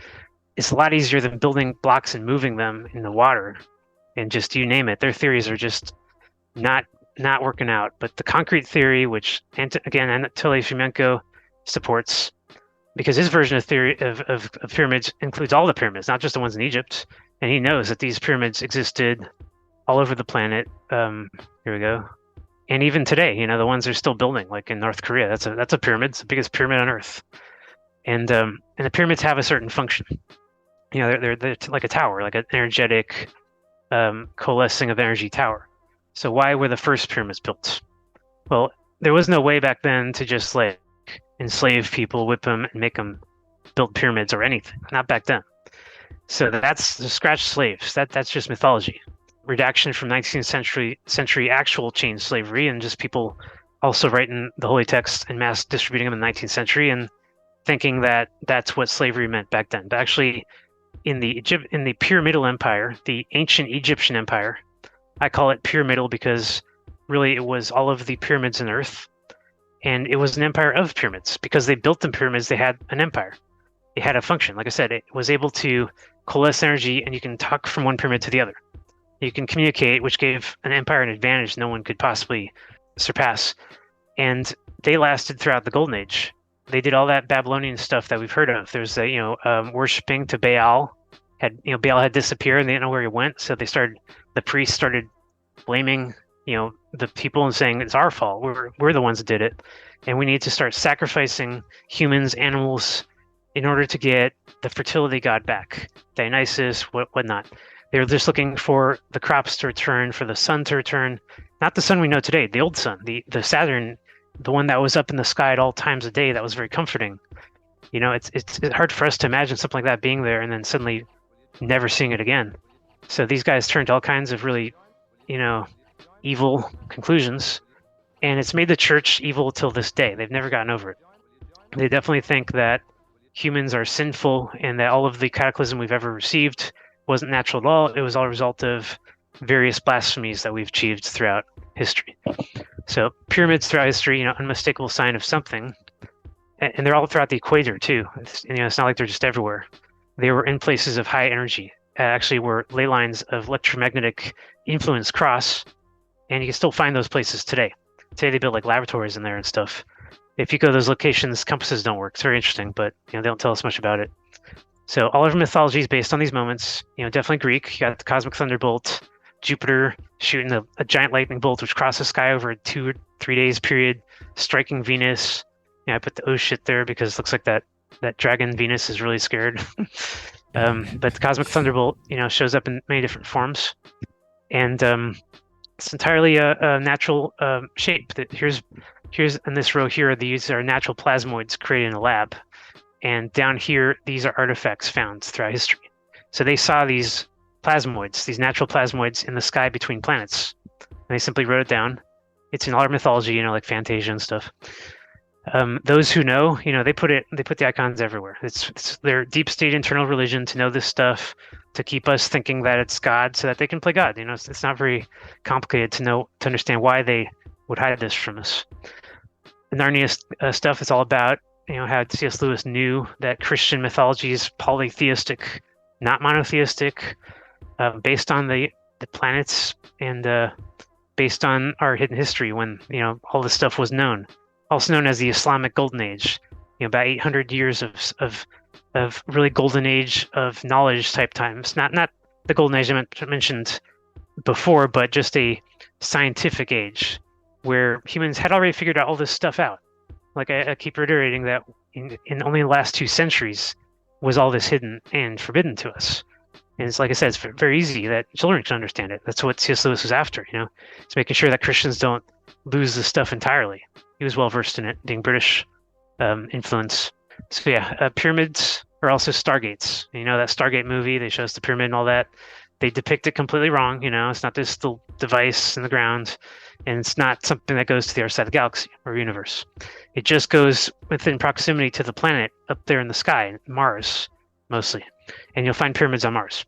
it's a lot easier than building blocks and moving them in the water, and just you name it. Their theories are just not working out. But the concrete theory, which again Anatoly Fomenko supports, because his version of theory of pyramids includes all the pyramids, not just the ones in Egypt, and he knows that these pyramids existed all over the planet. Here we go. And even today, the ones they're still building, like in North Korea, that's a pyramid. It's the biggest pyramid on Earth. And the pyramids have a certain function. They're like a tower, like an energetic coalescing of energy tower. So why were the first pyramids built? Well, there was no way back then to just enslave people, whip them, and make them build pyramids or anything. Not back then. So that's the scratch slaves. That's just mythology. Redaction from 19th century actual chain slavery, and just people also writing the holy texts and mass distributing them in the 19th century and thinking that that's what slavery meant back then. But actually, in the pyramidal empire, the ancient Egyptian empire, I call it pyramidal because really it was all of the pyramids on Earth, and it was an empire of pyramids. Because they built the pyramids, they had an empire. It had a function. Like I said, it was able to coalesce energy, and you can talk from one pyramid to the other. You can communicate, which gave an empire an advantage no one could possibly surpass. And they lasted throughout the Golden Age. They did all that Babylonian stuff that we've heard of. There's worshiping to Baal. Baal had disappeared and they didn't know where he went, so the priests started blaming the people and saying it's our fault. We're the ones that did it, and we need to start sacrificing humans, animals, in order to get the fertility god back, Dionysus, whatnot. They're just looking for the crops to return, for the sun to return. Not the sun we know today, the old sun, the Saturn, the one that was up in the sky at all times of day. That was very comforting. It's hard for us to imagine something like that being there and then suddenly never seeing it again. So these guys turned to all kinds of really, evil conclusions, and it's made the church evil till this day. They've never gotten over it. They definitely think that humans are sinful and that all of the cataclysm we've ever received wasn't natural at all. It was all a result of various blasphemies that we've achieved throughout history. So pyramids throughout history, unmistakable sign of something. And they're all throughout the equator too. It's not like they're just everywhere. They were in places of high energy, actually where ley lines of electromagnetic influence cross, and you can still find those places today. Today they build like laboratories in there and stuff. If you go to those locations, compasses don't work. It's very interesting, but they don't tell us much about it. So all of our mythology is based on these moments. Definitely Greek. You got the cosmic thunderbolt, Jupiter shooting a giant lightning bolt which crosses the sky over a 2 or 3 days period, striking Venus. I put the oh shit there because it looks like that dragon Venus is really scared. But the cosmic thunderbolt, shows up in many different forms, and it's entirely a natural shape. That here's in this row here, these are natural plasmoids created in a lab, and down here these are artifacts found throughout history. So they saw these plasmoids, these natural plasmoids in the sky between planets, and they simply wrote it down. It's in all our mythology, like Fantasia and stuff. Those who know, they put the icons everywhere. It's their deep state internal religion to know this stuff, to keep us thinking that it's God so that they can play God. It's not very complicated to understand why they would hide this from us. The Narnia stuff is all about, how C.S. Lewis knew that Christian mythology is polytheistic, not monotheistic, based on the planets and based on our hidden history when, all this stuff was known. Also known as the Islamic Golden Age, about 800 years of really golden age of knowledge type times. Not the golden age I mentioned before, but just a scientific age where humans had already figured out all this stuff out. Like I keep reiterating that in only the last 2 centuries was all this hidden and forbidden to us. And it's like I said, it's very easy that children can understand it. That's what C.S. Lewis was after, It's making sure that Christians don't lose this stuff entirely. He was well versed in it, being British influence. So yeah, pyramids are also stargates. That Stargate movie, they show us the pyramid and all that. They depict it completely wrong. It's not this little device in the ground, and it's not something that goes to the other side of the galaxy or universe. It just goes within proximity to the planet up there in the sky, Mars mostly, and you'll find pyramids on Mars.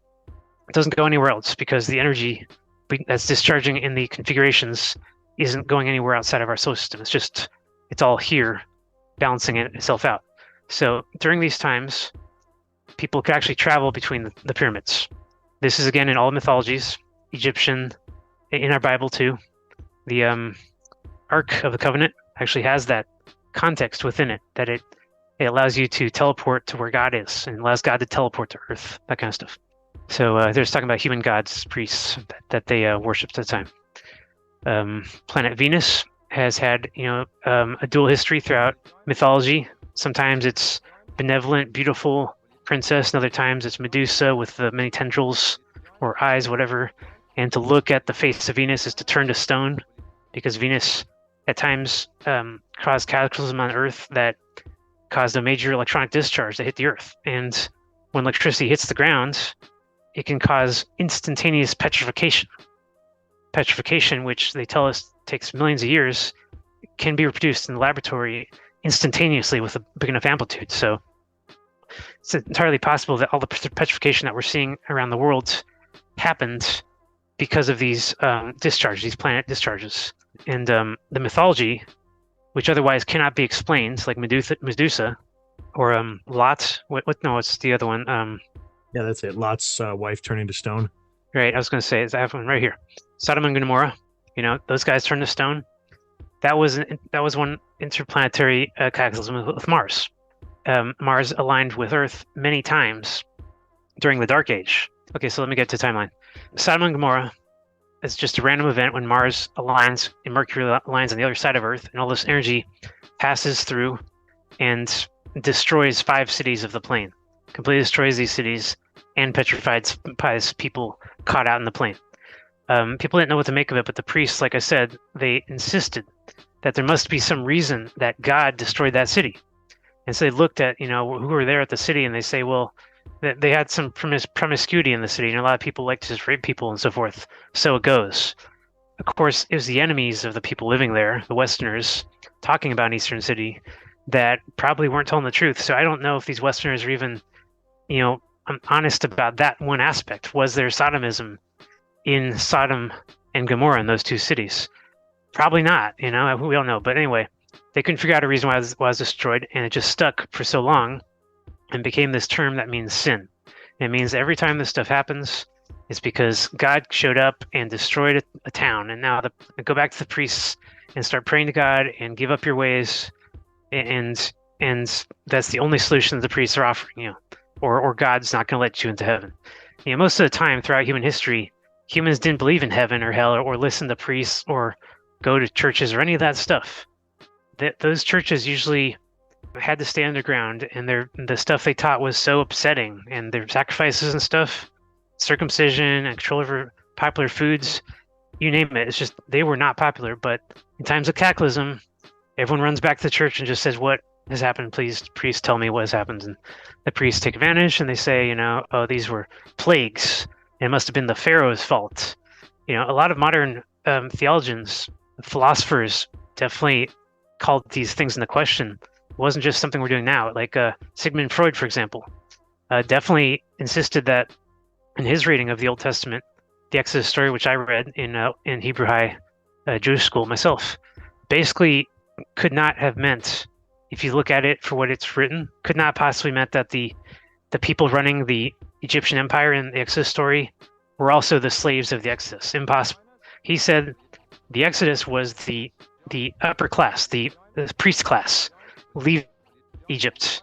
It doesn't go anywhere else because the energy that's discharging in the configurations isn't going anywhere outside of our solar system. It's all here, balancing itself out. So during these times, people could actually travel between the pyramids. This is again in all mythologies, Egyptian, in our Bible too. The Ark of the Covenant actually has that context within it, that it allows you to teleport to where God is and allows God to teleport to Earth, that kind of stuff. So they're just talking about human gods, priests that they worshipped at the time. Planet Venus has had, a dual history throughout mythology. Sometimes it's benevolent, beautiful princess, and other times it's Medusa with the many tendrils or eyes, whatever. And to look at the face of Venus is to turn to stone, because Venus at times caused cataclysm on Earth that caused a major electronic discharge that hit the Earth. And when electricity hits the ground, it can cause instantaneous petrification. Petrification, which they tell us takes millions of years, can be reproduced in the laboratory instantaneously with a big enough amplitude. So it's entirely possible that all the petrification that we're seeing around the world happened because of these discharges, these planet discharges. And the mythology, which otherwise cannot be explained, like Medusa or Lot. What's the other one? Yeah, that's it. Lot's wife turning to stone. Right, I was going to say, I have one right here. Sodom and Gomorrah, those guys turned to stone. That was one interplanetary cataclysm with Mars. Mars aligned with Earth many times during the Dark Age. Okay, so let me get to the timeline. Sodom and Gomorrah is just a random event when Mars aligns and Mercury aligns on the other side of Earth, and all this energy passes through and destroys 5 cities of the plane. Completely destroys these cities and petrifies people caught out in the plane. People didn't know what to make of it, but the priests, like I said, they insisted that there must be some reason that God destroyed that city. And so they looked at, who were there at the city, and they say, well, they had some promiscuity in the city, and a lot of people like to just rape people and so forth. So it goes. Of course, it was the enemies of the people living there, the Westerners, talking about an Eastern city, that probably weren't telling the truth. So I don't know if these Westerners are even, honest about that one aspect. Was there sodomism in Sodom and Gomorrah in those two cities? Probably not. We don't know. But anyway, they couldn't figure out a reason why it was destroyed, and it just stuck for so long and became this term that means sin. It means every time this stuff happens, it's because God showed up and destroyed a town. And now go back to the priests and start praying to God and give up your ways. And that's the only solution that the priests are offering, or God's not going to let you into heaven. Most of the time throughout human history, humans didn't believe in heaven or hell or listen to priests or go to churches or any of that stuff. Those churches usually had to stay underground, and the stuff they taught was so upsetting, and their sacrifices and stuff, circumcision and control over popular foods, you name it. It's just they were not popular. But in times of cataclysm, everyone runs back to the church and just says, "What has happened? Please, priest, tell me what has happened." And the priests take advantage and they say, "Oh, these were plagues. It must have been the Pharaoh's fault." A lot of modern theologians, philosophers, definitely called these things into question. It wasn't just something we're doing now. Like Sigmund Freud, for example, definitely insisted that in his reading of the Old Testament, the Exodus story, which I read in Hebrew High Jewish school myself, basically could not have meant, if you look at it for what it's written, could not possibly meant that the people running the Egyptian empire in the Exodus story were also the slaves of the Exodus. Impossible. He said the Exodus was the upper class, the priest class, leave Egypt,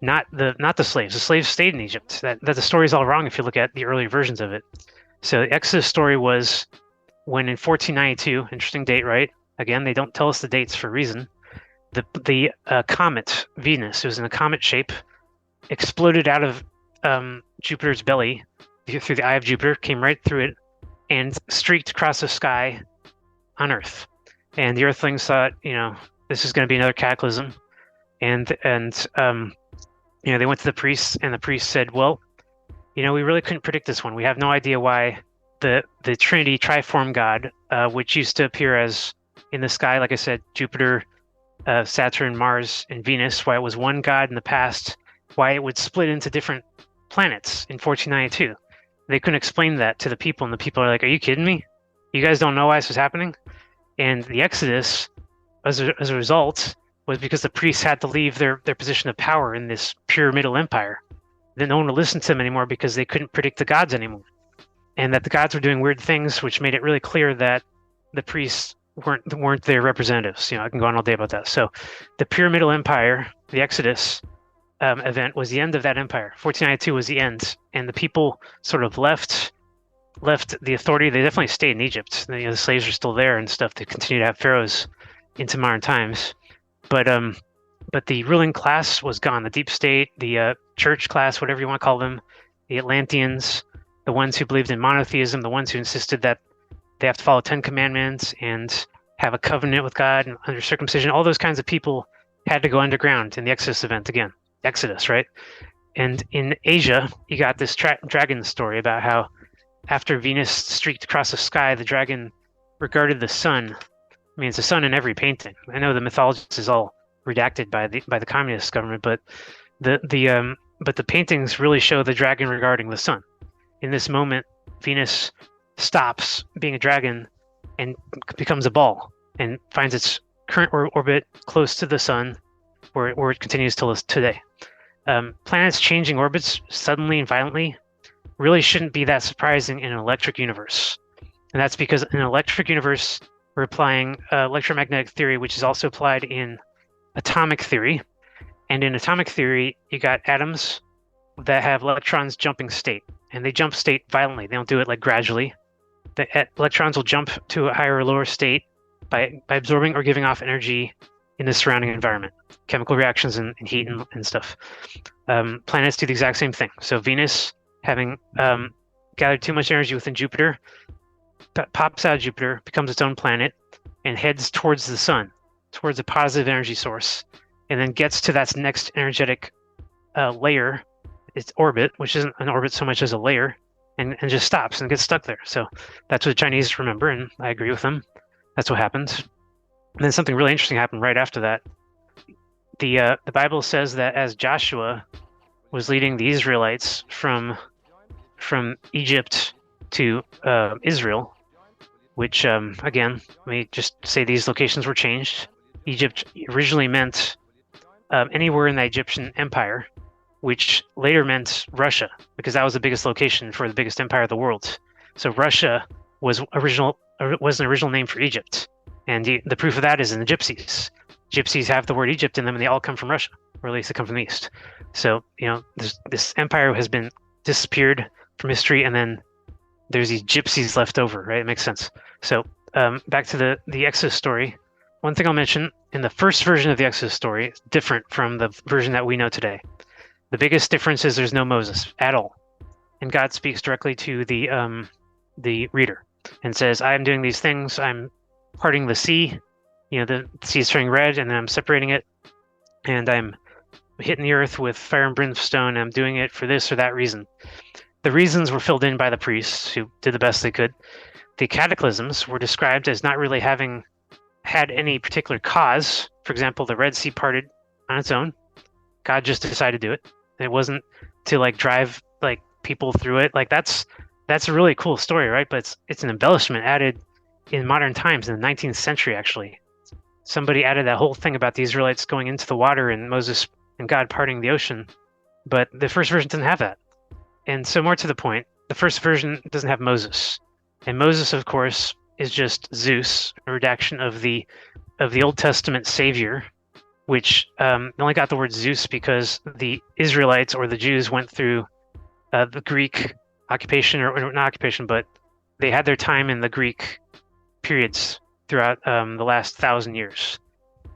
not the slaves. The slaves stayed in Egypt. That the story is all wrong if you look at the earlier versions of it. So the Exodus story was when in 1492, interesting date, right? Again, they don't tell us the dates for a reason. The comet Venus, it was in a comet shape, exploded out of Jupiter's belly through the eye of Jupiter, came right through it, and streaked across the sky on Earth. And the Earthlings thought, this is going to be another cataclysm. And they went to the priests, and the priests said, well, we really couldn't predict this one. We have no idea why the Trinity triform God, which used to appear as in the sky, like I said, Jupiter, Saturn, Mars, and Venus, why it was one God in the past, why it would split into different planets in 1492. They couldn't explain that to the people, and the people are like, are you kidding me? You guys don't know why this was happening? And the Exodus, as a result, was because the priests had to leave their position of power in this pyramidal empire. Then no one would listen to them anymore because they couldn't predict the gods anymore. And that the gods were doing weird things, which made it really clear that the priests weren't their representatives. I can go on all day about that. So the pyramidal empire, the Exodus event, was the end of that empire. 1492 was the end. And the people sort of left the authority. They definitely stayed in Egypt. The slaves are still there and stuff. They continue to have pharaohs into modern times. But the ruling class was gone. The deep state, the church class, whatever you want to call them, the Atlanteans, the ones who believed in monotheism, the ones who insisted that they have to follow 10 commandments and have a covenant with God and under circumcision, all those kinds of people had to go underground in the Exodus event again. Exodus, right? And in Asia, you got this dragon story about how after Venus streaked across the sky, the dragon regarded the sun. I mean, it's the sun in every painting. I know the mythology is all redacted by the communist government, but the paintings really show the dragon regarding the sun. In this moment, Venus stops being a dragon and becomes a ball and finds its current orbit close to the sun, where it continues till today. Planets changing orbits suddenly and violently really shouldn't be that surprising in an electric universe. And that's because in an electric universe, we're applying electromagnetic theory, which is also applied in atomic theory. And in atomic theory, you got atoms that have electrons jumping state, and they jump state violently. They don't do it like gradually. The electrons will jump to a higher or lower state by absorbing or giving off energy in the surrounding environment, chemical reactions and heat and stuff. Planets do the exact same thing. So Venus, having gathered too much energy within Jupiter, pops out of Jupiter, becomes its own planet, and heads towards the sun, towards a positive energy source, and then gets to that next energetic layer, its orbit, which isn't an orbit so much as a layer, and just stops and gets stuck there. So that's what the Chinese remember, and I agree with them. That's what happened. And then something really interesting happened right after that. the Bible says that as Joshua was leading the Israelites from Egypt to Israel, which again, let me just say these locations were changed. Egypt originally meant anywhere in the Egyptian Empire, which later meant Russia, because that was the biggest location for the biggest empire of the world. So Russia was an original name for Egypt, and the proof of that is in the Gypsies. Gypsies have the word Egypt in them, and they all come from Russia, or at least they come from the east. So this empire has been disappeared from history, and then there's these gypsies left over, right? It makes sense. So back to the Exodus story. One thing I'll mention, in the first version of the Exodus story, it's different from the version that we know today. The biggest difference is there's no Moses at all. And God speaks directly to the reader and says, I am doing these things. I'm parting the sea. The sea is turning red, and then I'm separating it. And I'm hitting the earth with fire and brimstone. I'm doing it for this or that reason. The reasons were filled in by the priests, who did the best they could. The cataclysms were described as not really having had any particular cause. For example, the Red Sea parted on its own. God just decided to do it. It wasn't to drive people through it. That's a really cool story, right? But it's an embellishment added in modern times, in the 19th century, actually. Somebody added that whole thing about the Israelites going into the water and Moses and God parting the ocean. But the first version doesn't have that. And so, more to the point, the first version doesn't have Moses. And Moses, of course, is just Zeus, a redaction of the Old Testament savior, which only got the word Zeus because the Israelites, or the Jews, went through the Greek occupation, or not occupation, but they had their time in the Greek periods throughout the last 1,000 years.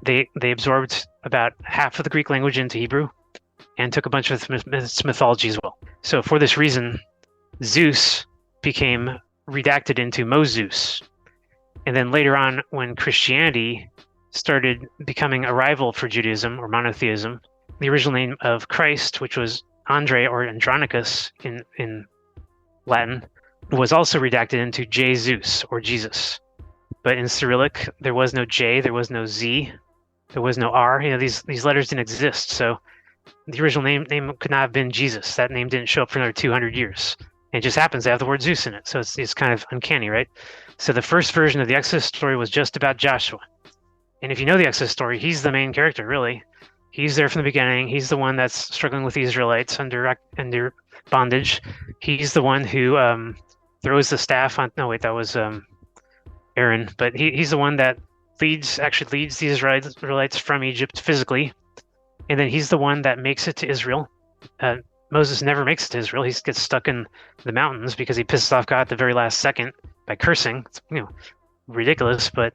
They absorbed about half of the Greek language into Hebrew and took a bunch of its mythology as well. So for this reason, Zeus became redacted into Moses. And then later on, when Christianity started becoming a rival for Judaism, or monotheism, the original name of Christ, which was Andre or Andronicus in Latin, was also redacted into Jesus, or Jesus. But in Cyrillic, there was no J, there was no Z, there was no R. These letters didn't exist. So the original name could not have been Jesus. That name didn't show up for another 200 years. And it just happens to have the word Zeus in it. So it's kind of uncanny, right? So the first version of the Exodus story was just about Joshua. And if you know the Exodus story, he's the main character, really. He's there from the beginning. He's the one that's struggling with the Israelites under bondage. He's the one who throws the staff on. No, wait, that was Aaron. But he's the one that leads the Israelites from Egypt physically. And then he's the one that makes it to Israel. Moses never makes it to Israel. He gets stuck in the mountains because he pisses off God at the very last second by cursing. It's, ridiculous, but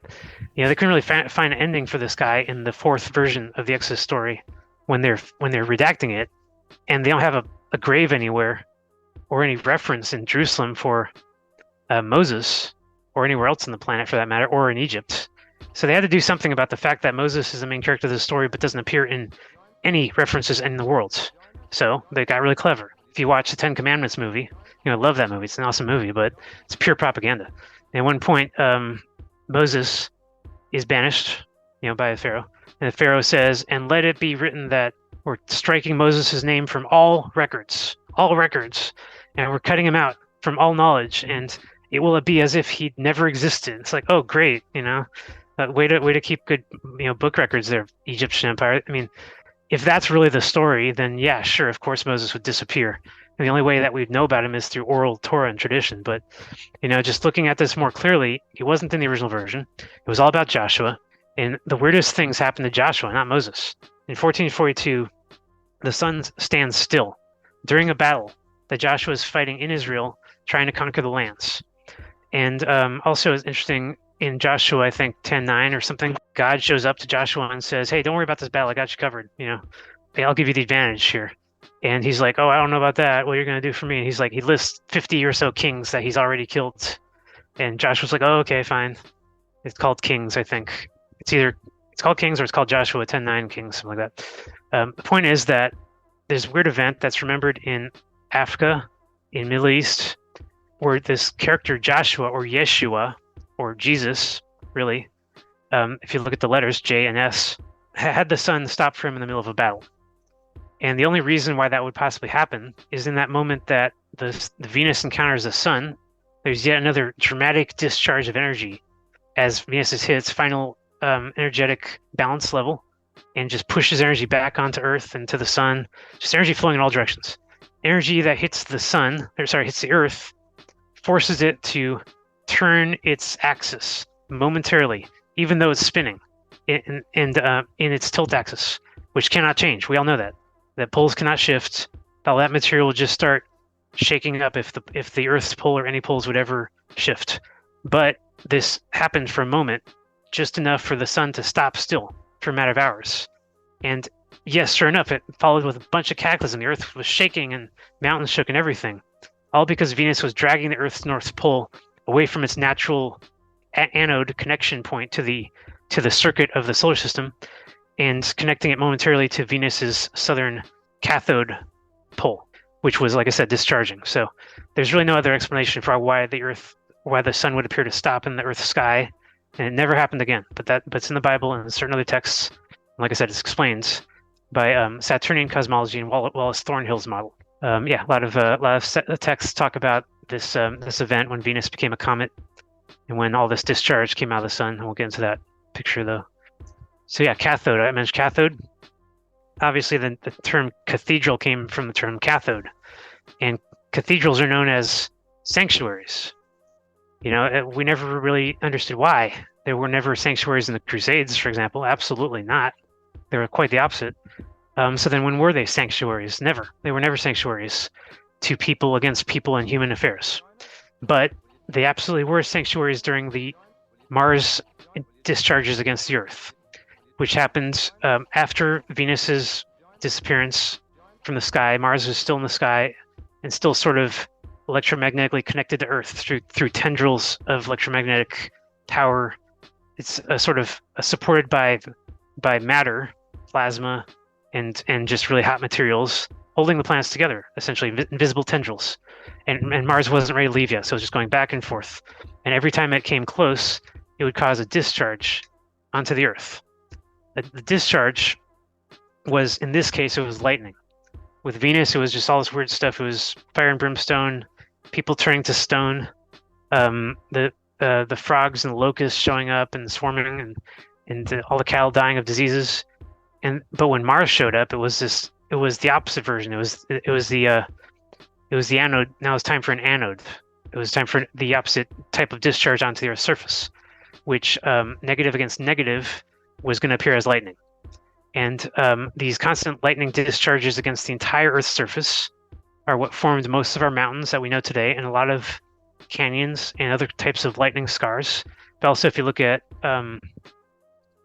they couldn't really find an ending for this guy in the fourth version of the Exodus story when they're redacting it, and they don't have a grave anywhere or any reference in Jerusalem for Moses, or anywhere else on the planet for that matter, or in Egypt. So they had to do something about the fact that Moses is the main character of the story but doesn't appear in any references in the world. So they got really clever. If you watch the Ten Commandments movie, I love that movie. It's an awesome movie, but it's pure propaganda. At one point, Moses is banished, by the Pharaoh. And the Pharaoh says, and let it be written that we're striking Moses' name from all records, and we're cutting him out from all knowledge, and it will be as if he'd never existed. It's like, oh, great, way to keep good, book records there, Egyptian Empire. I mean, if that's really the story, then yeah, sure, of course Moses would disappear. And the only way that we'd know about him is through oral Torah and tradition. But, just looking at this more clearly, he wasn't in the original version. It was all about Joshua. And the weirdest things happened to Joshua, not Moses. In 1442, the sun stands still during a battle that Joshua is fighting in Israel, trying to conquer the lands. And also it's interesting, in Joshua, I think 10:9 or something, God shows up to Joshua and says, hey, don't worry about this battle. I got you covered. I'll give you the advantage here. And he's like, oh, I don't know about that. What are you going to do for me? And he's like, he lists 50 or so kings that he's already killed. And Joshua's like, oh, okay, fine. It's called Kings, I think. It's called Kings or it's called Joshua 10:9 Kings, something like that. The point is that there's a weird event that's remembered in Africa, in Middle East, where this character Joshua, or Yeshua, or Jesus, really, if you look at the letters J and S, had the sun stop for him in the middle of a battle. And the only reason why that would possibly happen is in that moment that the Venus encounters the sun, there's yet another dramatic discharge of energy as Venus has hit its final energetic balance level and just pushes energy back onto Earth and to the sun, just energy flowing in all directions. Energy that hits the sun, hits the Earth, forces it to turn its axis momentarily, even though it's spinning, in its tilt axis, which cannot change. We all know that poles cannot shift. All that material will just start shaking up if the Earth's pole or any poles would ever shift. But this happened for a moment, just enough for the sun to stop still for a matter of hours. And yes, sure enough, it followed with a bunch of cataclysm. The Earth was shaking and mountains shook and everything, all because Venus was dragging the Earth's north pole away from its natural anode connection point to the circuit of the solar system, and connecting it momentarily to Venus's southern cathode pole, which was, like I said, discharging. So there's really no other explanation for why the sun would appear to stop in the Earth's sky, and it never happened again. But it's in the Bible and in certain other texts. And like I said, it's explained by Saturnian cosmology and Wallace Thornhill's model. A lot of texts talk about this event when Venus became a comet and when all this discharge came out of the sun. And we'll get into that picture though. So yeah, cathode. I mentioned cathode. Obviously, the term cathedral came from the term cathode, and cathedrals are known as sanctuaries. You know, we never really understood why. There were never sanctuaries in the Crusades, for example. Absolutely not. They were quite the opposite. So then when were they sanctuaries? Never. They were never sanctuaries to people against people and human affairs. But they absolutely were sanctuaries during the Mars discharges against the Earth, which happened after Venus's disappearance from the sky. Mars was still in the sky and still sort of electromagnetically connected to Earth through tendrils of electromagnetic power. It's sort of supported by matter, plasma, and just really hot materials holding the planets together, essentially invisible tendrils. And Mars wasn't ready to leave yet, so it was just going back and forth. And every time it came close, it would cause a discharge onto the Earth. The discharge was, in this case, it was lightning. With Venus, it was just all this weird stuff. It was fire and brimstone, people turning to stone, the frogs and the locusts showing up and swarming, and all the cattle dying of diseases. But when Mars showed up, it was the opposite version. It was the anode. Now it's time for an anode. It was time for the opposite type of discharge onto the Earth's surface, which negative against negative was going to appear as lightning. And these constant lightning discharges against the entire Earth's surface are what formed most of our mountains that we know today, and a lot of canyons and other types of lightning scars. But also, if you look at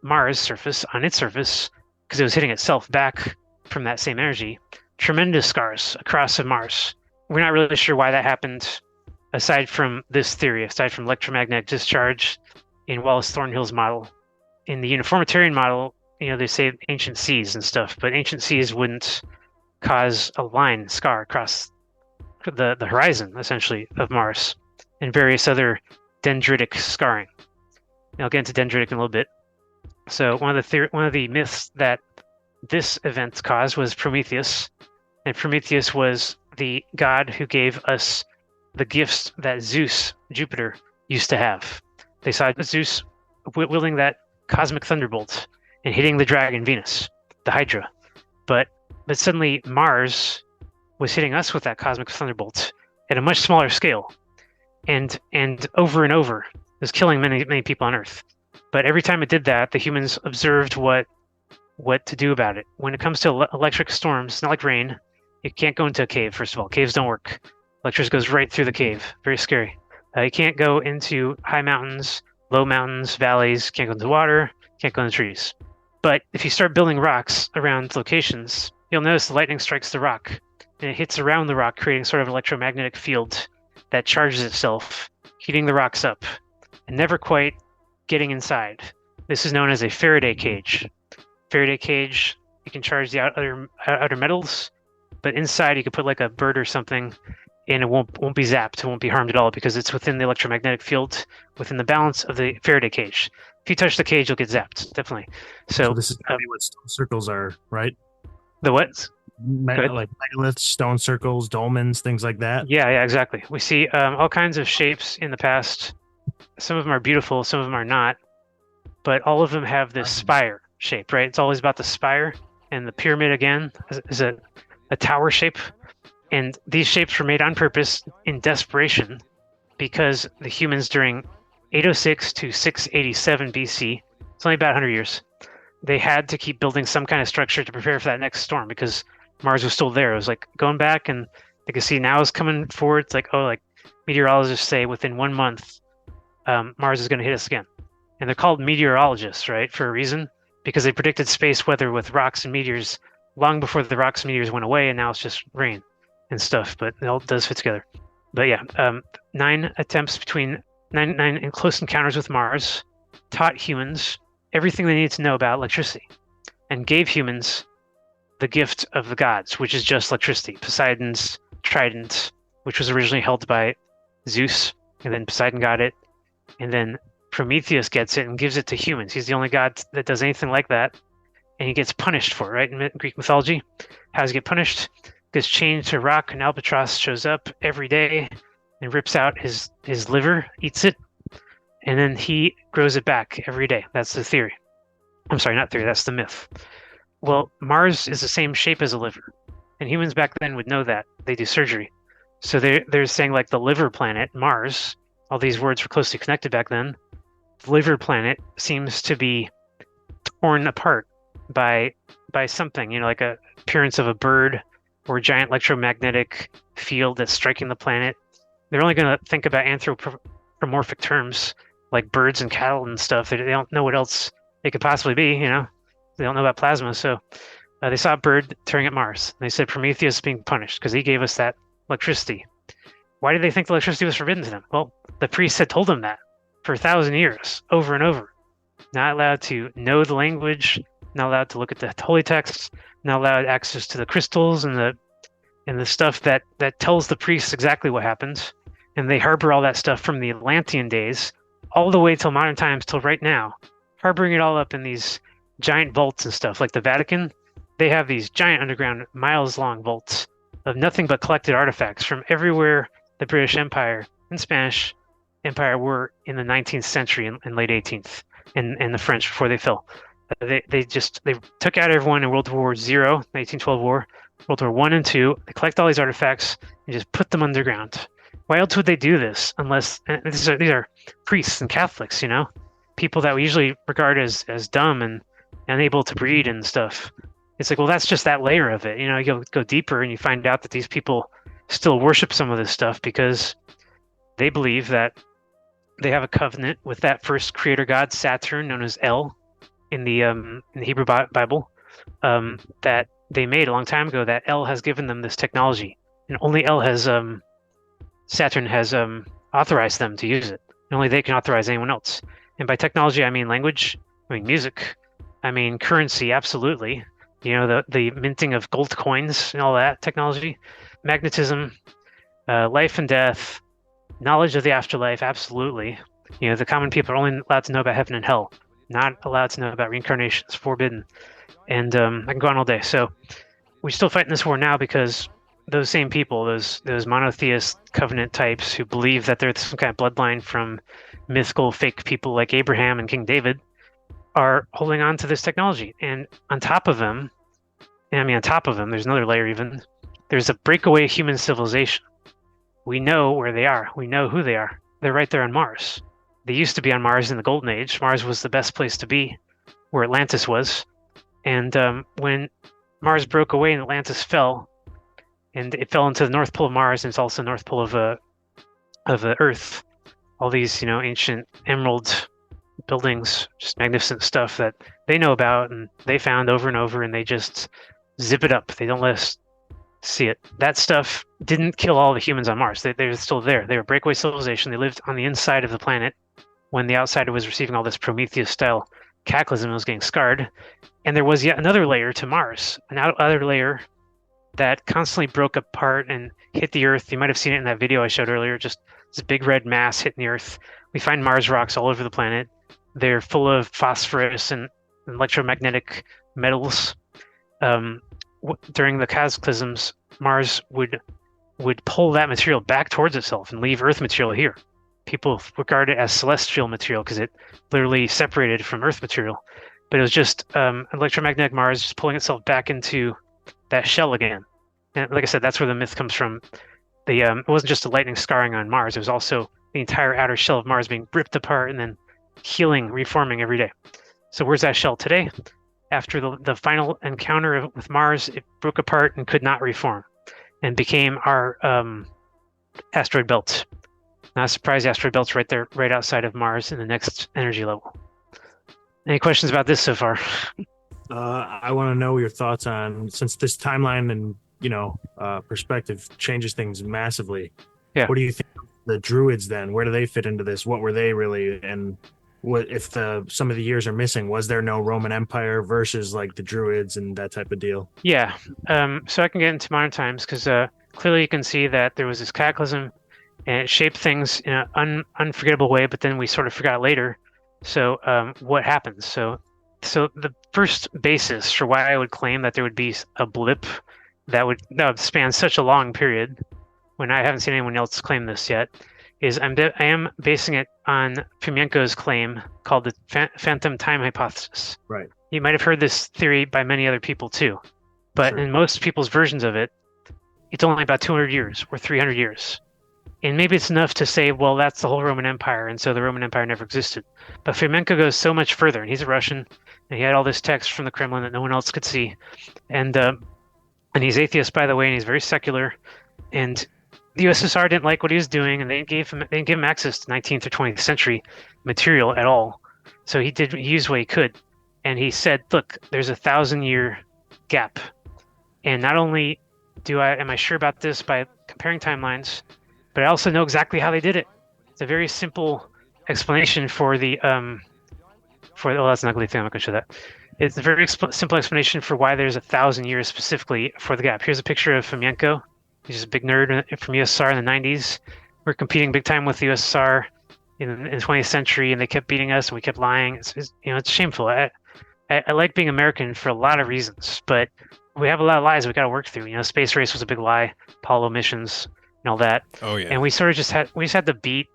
Mars' surface, on its surface, because it was hitting itself back from that same energy, tremendous scars across of Mars. We're not really sure why that happened, aside from this theory, aside from electromagnetic discharge in Wallace Thornhill's model. In the uniformitarian model, they say ancient seas and stuff, but ancient seas wouldn't cause a line scar across the horizon, essentially, of Mars, and various other dendritic scarring. I'll get into dendritic in a little bit. So one of the myths that this event caused was Prometheus, and Prometheus was the god who gave us the gifts that Zeus, Jupiter, used to have. They saw Zeus wielding that cosmic thunderbolt and hitting the dragon Venus, the Hydra. But suddenly Mars was hitting us with that cosmic thunderbolt at a much smaller scale, and over and over. It was killing many people on Earth. But every time it did that, the humans observed what to do about it. When it comes to electric storms, it's not like rain. You can't go into a cave, first of all. Caves don't work. Electricity goes right through the cave. Very scary. You can't go into high mountains, low mountains, valleys. Can't go into water. Can't go into trees. But if you start building rocks around locations, you'll notice the lightning strikes the rock, and it hits around the rock, creating sort of an electromagnetic field that charges itself, heating the rocks up, and never quite getting inside. This is known as a Faraday cage. Faraday cage, you can charge the outer metals, but inside you could put like a bird or something, and it won't be zapped, it won't be harmed at all because it's within the electromagnetic field, within the balance of the Faraday cage. If you touch the cage, you'll get zapped, definitely. So this is maybe what stone circles are, right? The what? Like megaliths, stone circles, dolmens, things like that. Yeah, exactly. We see all kinds of shapes in the past. Some of them are beautiful, some of them are not, but all of them have this spire shape, right? It's always about the spire, and the pyramid again is a tower shape. And these shapes were made on purpose in desperation because the humans during 806 to 687 BC, it's only about 100 years, they had to keep building some kind of structure to prepare for that next storm because Mars was still there. It was like going back, and they could see now is coming forward. It's like, meteorologists say within 1 month, Mars is going to hit us again. And they're called meteorologists, right, for a reason, because they predicted space weather with rocks and meteors long before the rocks and meteors went away, and now it's just rain and stuff, but it all does fit together. But yeah, 9 attempts between 9 in close encounters with Mars taught humans everything they needed to know about electricity and gave humans the gift of the gods, which is just electricity. Poseidon's trident, which was originally held by Zeus, and then Poseidon got it, and then Prometheus gets it and gives it to humans. He's the only god that does anything like that, and he gets punished for it, right? In Greek mythology, how does he get punished? Gets chained to a rock, and Albatross shows up every day and rips out his liver, eats it, and then he grows it back every day. That's the theory. I'm sorry, not theory, that's the myth. Well, Mars is the same shape as a liver, and humans back then would know that. They do surgery. So they're saying like the liver planet, Mars, all these words were closely connected back then. The liver planet seems to be torn apart by something, like a appearance of a bird or a giant electromagnetic field that's striking the planet. They're only going to think about anthropomorphic terms like birds and cattle and stuff. They don't know what else it could possibly be, They don't know about plasma. So they saw a bird tearing at Mars. They said Prometheus is being punished because he gave us that electricity. Why did they think the electricity was forbidden to them? Well, the priests had told them that for 1,000 years, over and over. Not allowed to know the language, not allowed to look at the holy texts, not allowed access to the crystals and the stuff that tells the priests exactly what happens. And they harbor all that stuff from the Atlantean days all the way till modern times, till right now, harboring it all up in these giant vaults and stuff. Like the Vatican, they have these giant underground, miles-long vaults of nothing but collected artifacts from everywhere the British Empire and Spanish Empire were in the 19th century and late 18th, and the French before they fell. They took out everyone in World War Zero, 1812 War, World War One and Two. They collect all these artifacts and just put them underground. Why else would they do this? Unless these are priests and Catholics, people that we usually regard as dumb and unable to breed and stuff. It's like, well, that's just that layer of it. You go deeper and you find out that these people still worship some of this stuff because they believe that they have a covenant with that first creator god, Saturn, known as El, in the Hebrew Bible, that they made a long time ago. That El has given them this technology, and only El has Saturn has authorized them to use it. And only they can authorize anyone else. And by technology, I mean language, I mean music, I mean currency, absolutely. The minting of gold coins and all that technology, magnetism, life and death, knowledge of the afterlife, absolutely. The common people are only allowed to know about heaven and hell, not allowed to know about reincarnation. It's forbidden. And I can go on all day. So we're still fighting this war now because those same people, those monotheist covenant types who believe that they're some kind of bloodline from mythical fake people like Abraham and King David, are holding on to this technology. And on top of them, there's another layer even. There's a breakaway human civilization. We know where they are. We know who they are. They're right there on Mars. They used to be on Mars in the Golden Age. Mars was the best place to be, where Atlantis was. And when Mars broke away and Atlantis fell, and it fell into the North Pole of Mars, and it's also the North Pole of the Earth. All these, ancient emerald buildings, just magnificent stuff that they know about and they found over and over, and they just zip it up. They don't let us see it. That stuff didn't kill all the humans on Mars. They're still there. They were a breakaway civilization. They lived on the inside of the planet when the outsider was receiving all this Prometheus-style cataclysm and was getting scarred. And there was yet another layer to Mars, another layer that constantly broke apart and hit the Earth. You might have seen it in that video I showed earlier, just this big red mass hitting the Earth. We find Mars rocks all over the planet. They're full of phosphorus and electromagnetic metals. During the cataclysms, Mars would pull that material back towards itself and leave Earth material here. People regard it as celestial material because it literally separated from Earth material. But it was just electromagnetic Mars just pulling itself back into that shell again. And like I said, that's where the myth comes from. It wasn't just a lightning scarring on Mars. It was also the entire outer shell of Mars being ripped apart and then healing, reforming every day. So where's that shell today? After the final encounter with Mars, it broke apart and could not reform and became our asteroid belt. Not a surprise, the asteroid belt's right there, right outside of Mars in the next energy level. Any questions about this so far? I want to know your thoughts on, since this timeline and perspective changes things massively. Yeah. What do you think of the Druids then? Where do they fit into this? What were they really? And what if some of the years are missing? Was there no Roman Empire versus like the Druids and that type of deal? Yeah. So I can get into modern times because clearly you can see that there was this cataclysm and it shaped things in an unforgettable way, but then we sort of forgot later. So what happens? So the first basis for why I would claim that there would be a blip that would span such a long period, when I haven't seen anyone else claim this yet, is I am basing it on Fomenko's claim called the phantom time hypothesis. Right. You might have heard this theory by many other people too, but in most people's versions of it, it's only about 200 years or 300 years. And maybe it's enough to say, well, that's the whole Roman Empire, and so the Roman Empire never existed. But Fomenko goes so much further, and he's a Russian, and he had all this text from the Kremlin that no one else could see. And he's atheist, by the way, and he's very secular. And the USSR didn't like what he was doing, and they didn't give him access to 19th or 20th century material at all. So he used what he could. And he said, look, there's a 1,000-year gap. And not only am I sure about this by comparing timelines, but I also know exactly how they did it. It's a very simple explanation for the that's an ugly thing. I'm not going to show that. It's a very simple explanation for why there's 1,000 years specifically for the gap. Here's a picture of Fomenko. He's a big nerd from USSR in the 90s. We're competing big time with the USSR in the 20th century, and they kept beating us, and we kept lying. It's shameful. I like being American for a lot of reasons, but we have a lot of lies we got to work through. Space race was a big lie, Apollo missions, and all that. Oh yeah. And we sort of just had to beat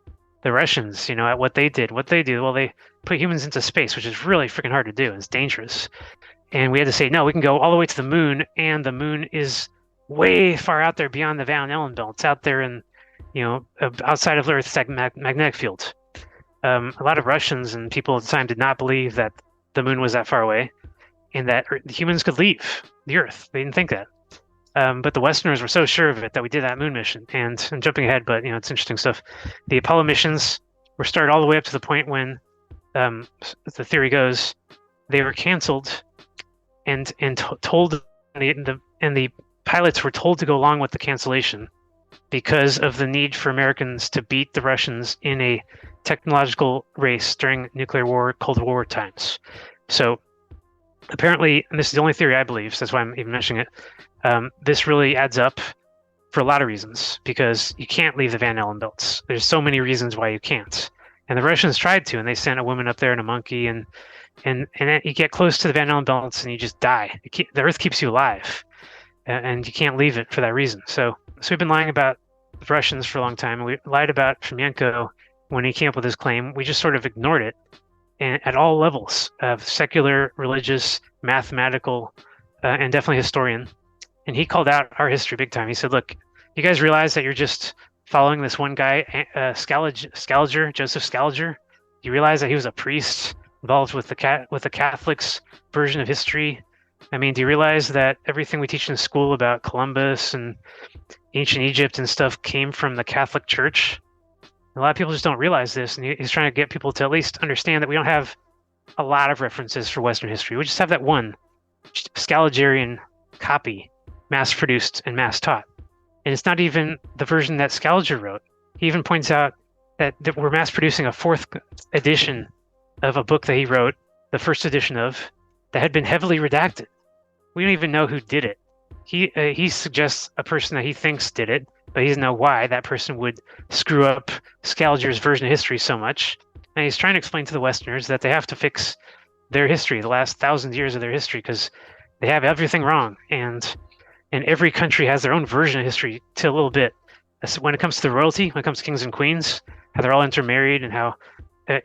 the Russians, at what they did. What they do, well, they put humans into space, which is really freaking hard to do. It's dangerous. And we had to say, no, we can go all the way to the moon, and the moon is way far out there beyond the Van Allen belt. It's out there in, outside of Earth's magnetic field. A lot of Russians and people at the time did not believe that the moon was that far away and that humans could leave the Earth. They didn't think that. But the Westerners were so sure of it that we did that moon mission. And I'm jumping ahead, but it's interesting stuff. The Apollo missions were started all the way up to the point when, the theory goes, they were canceled and told, and the pilots were told to go along with the cancellation because of the need for Americans to beat the Russians in a technological race during nuclear war, Cold War times. So apparently, and this is the only theory I believe, so that's why I'm even mentioning it, this really adds up for a lot of reasons, because you can't leave the Van Allen belts. There's so many reasons why you can't. And the Russians tried to, and they sent a woman up there and a monkey, and you get close to the Van Allen belts and you just die. The Earth keeps you alive, and you can't leave it for that reason. So we've been lying about the Russians for a long time, and we lied about Fomenko when he came up with his claim. We just sort of ignored it, and at all levels of secular, religious, mathematical, and definitely historian. And he called out our history big time. He said, look, you guys realize that you're just following this one guy, Scaliger, Joseph Scaliger? You realize that he was a priest involved with the Catholics' version of history? I mean, do you realize that everything we teach in school about Columbus and ancient Egypt and stuff came from the Catholic Church? A lot of people just don't realize this, and he's trying to get people to at least understand that we don't have a lot of references for Western history. We just have that one Scaligerian copy, mass-produced and mass-taught. And it's not even the version that Scaliger wrote. He even points out that we're mass-producing a fourth edition of a book that he wrote, the first edition of, that had been heavily redacted. We don't even know who did it. he suggests a person that he thinks did it, but he doesn't know why that person would screw up Scaliger's version of history so much. And he's trying to explain to the Westerners that they have to fix their history, the last 1,000 years of their history, because they have everything wrong. And every country has their own version of history to a little bit. When it comes to the royalty, when it comes to kings and queens, how they're all intermarried and how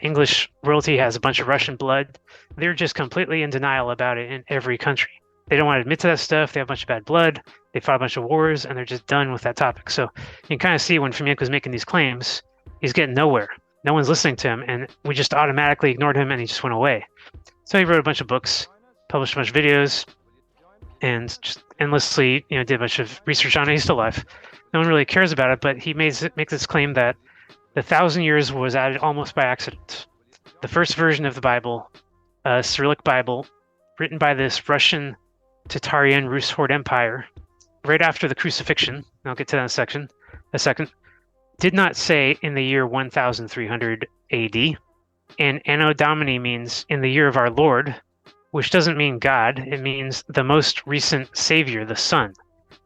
English royalty has a bunch of Russian blood, they're just completely in denial about it in every country. They don't want to admit to that stuff. They have a bunch of bad blood. They fought a bunch of wars, and they're just done with that topic. So you can kind of see when Fomenko's making these claims, he's getting nowhere. No one's listening to him, and we just automatically ignored him, and he just went away. So he wrote a bunch of books, published a bunch of videos, and just endlessly, did a bunch of research on it. He's still alive. No one really cares about it, but he makes this claim that the 1,000 years was added almost by accident. The first version of the Bible, Cyrillic Bible, written by this Russian Tartarian Rus Horde Empire, right after the crucifixion, and I'll get to that in a second, did not say in the year 1300 AD, and Anno Domini means in the year of our Lord, which doesn't mean God, it means the most recent savior, the sun.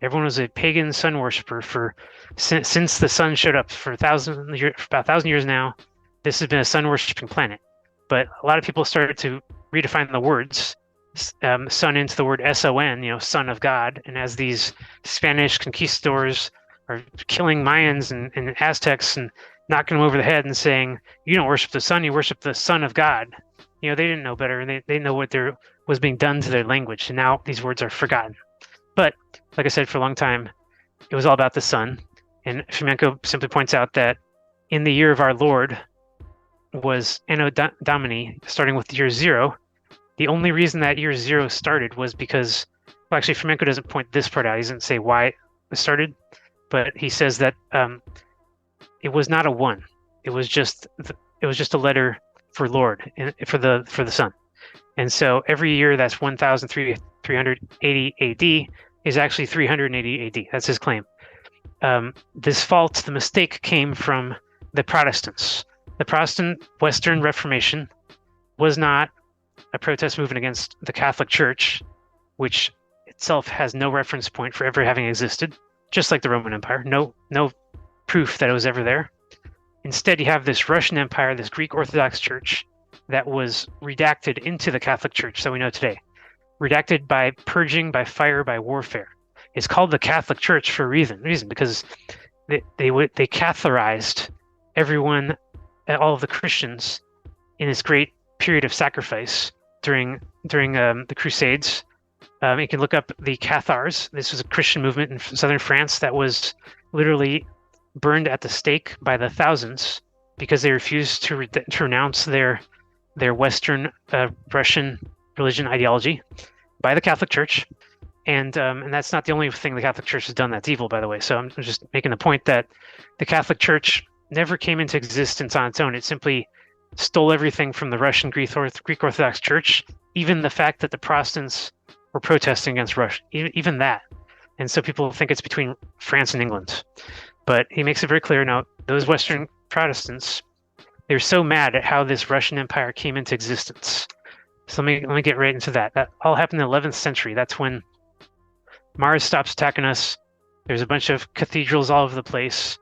Everyone was a pagan sun worshiper since the sun showed up for about 1,000 years now. This has been a sun worshipping planet. But a lot of people started to redefine the words, sun into the word son, son of God. And as these Spanish conquistadors are killing Mayans and Aztecs and knocking them over the head and saying, you don't worship the sun, you worship the son of God. They didn't know better, and they know what was being done to their language. And now these words are forgotten. But like I said, for a long time, it was all about the sun. And Fomenko simply points out that in the year of our Lord was Anno Domini, starting with year 0. The only reason that year 0 started was because, well, actually, Fomenko doesn't point this part out. He doesn't say why it started, but he says that it was not a 1. It was just a letter for Lord, for the sun. And so every year that's 1380 AD is actually 380 AD. That's his claim. The mistake came from the Protestants. The Protestant Western Reformation was not a protest movement against the Catholic Church, which itself has no reference point for ever having existed, just like the Roman Empire. No proof that it was ever there. Instead, you have this Russian Empire, this Greek Orthodox Church that was redacted into the Catholic Church that we know today. Redacted by purging, by fire, by warfare. It's called the Catholic Church for a reason because they Catharized everyone, all of the Christians, in this great period of sacrifice during the Crusades. You can look up the Cathars. This was a Christian movement in southern France that was literally burned at the stake by the thousands because they refused to renounce their Western Russian religion ideology by the Catholic Church. And that's not the only thing the Catholic Church has done that's evil, by the way. So I'm just making the point that the Catholic Church never came into existence on its own. It simply stole everything from the Russian Greek Orthodox Church, even the fact that the Protestants were protesting against Russia, even that. And so people think it's between France and England. But he makes it very clear now, those Western Protestants, they're so mad at how this Russian Empire came into existence. So let me get right into that. That all happened in the 11th century. That's when Mars stops attacking us. There's a bunch of cathedrals all over the place.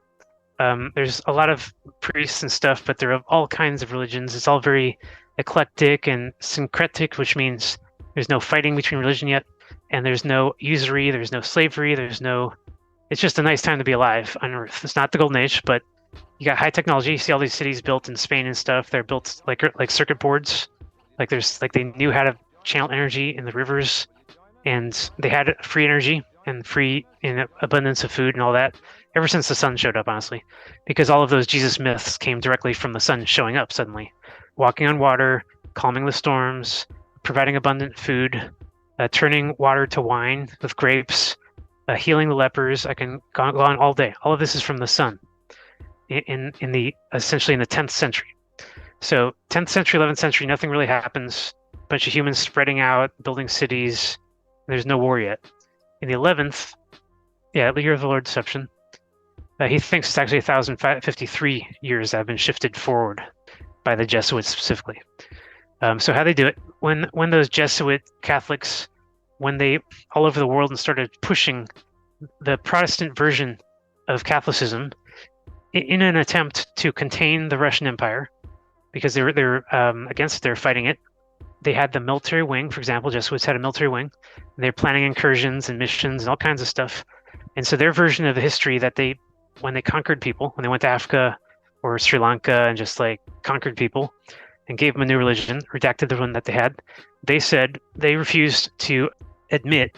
There's a lot of priests and stuff, but they're of all kinds of religions. It's all very eclectic and syncretic, which means there's no fighting between religion yet, and there's no usury, there's no slavery, it's just a nice time to be alive on Earth. It's not the golden age, but you got high technology. You see all these cities built in Spain and stuff. They're built like circuit boards. They knew how to channel energy in the rivers, and they had free energy and free abundance of food and all that ever since the sun showed up, honestly, because all of those Jesus myths came directly from the sun showing up suddenly, walking on water, calming the storms, providing abundant food, turning water to wine with grapes, healing the lepers. I can go on all day. All of this is from the sun essentially in the 10th century. So 10th century, 11th century, nothing really happens. A bunch of humans spreading out, building cities. There's no war yet. In the 11th, the year of the Lord deception, he thinks it's actually 1,053 years that have been shifted forward by the Jesuits specifically. So how they do it, when those Jesuit Catholics when they all over the world and started pushing the Protestant version of Catholicism in an attempt to contain the Russian Empire, because they were against it, they're fighting it. They had the military wing, for example. Jesuits had a military wing. They're planning incursions and missions and all kinds of stuff. And so their version of the history that when they conquered people, when they went to Africa or Sri Lanka and just like conquered people and gave them a new religion, redacted the one that they had, they said they refused to admit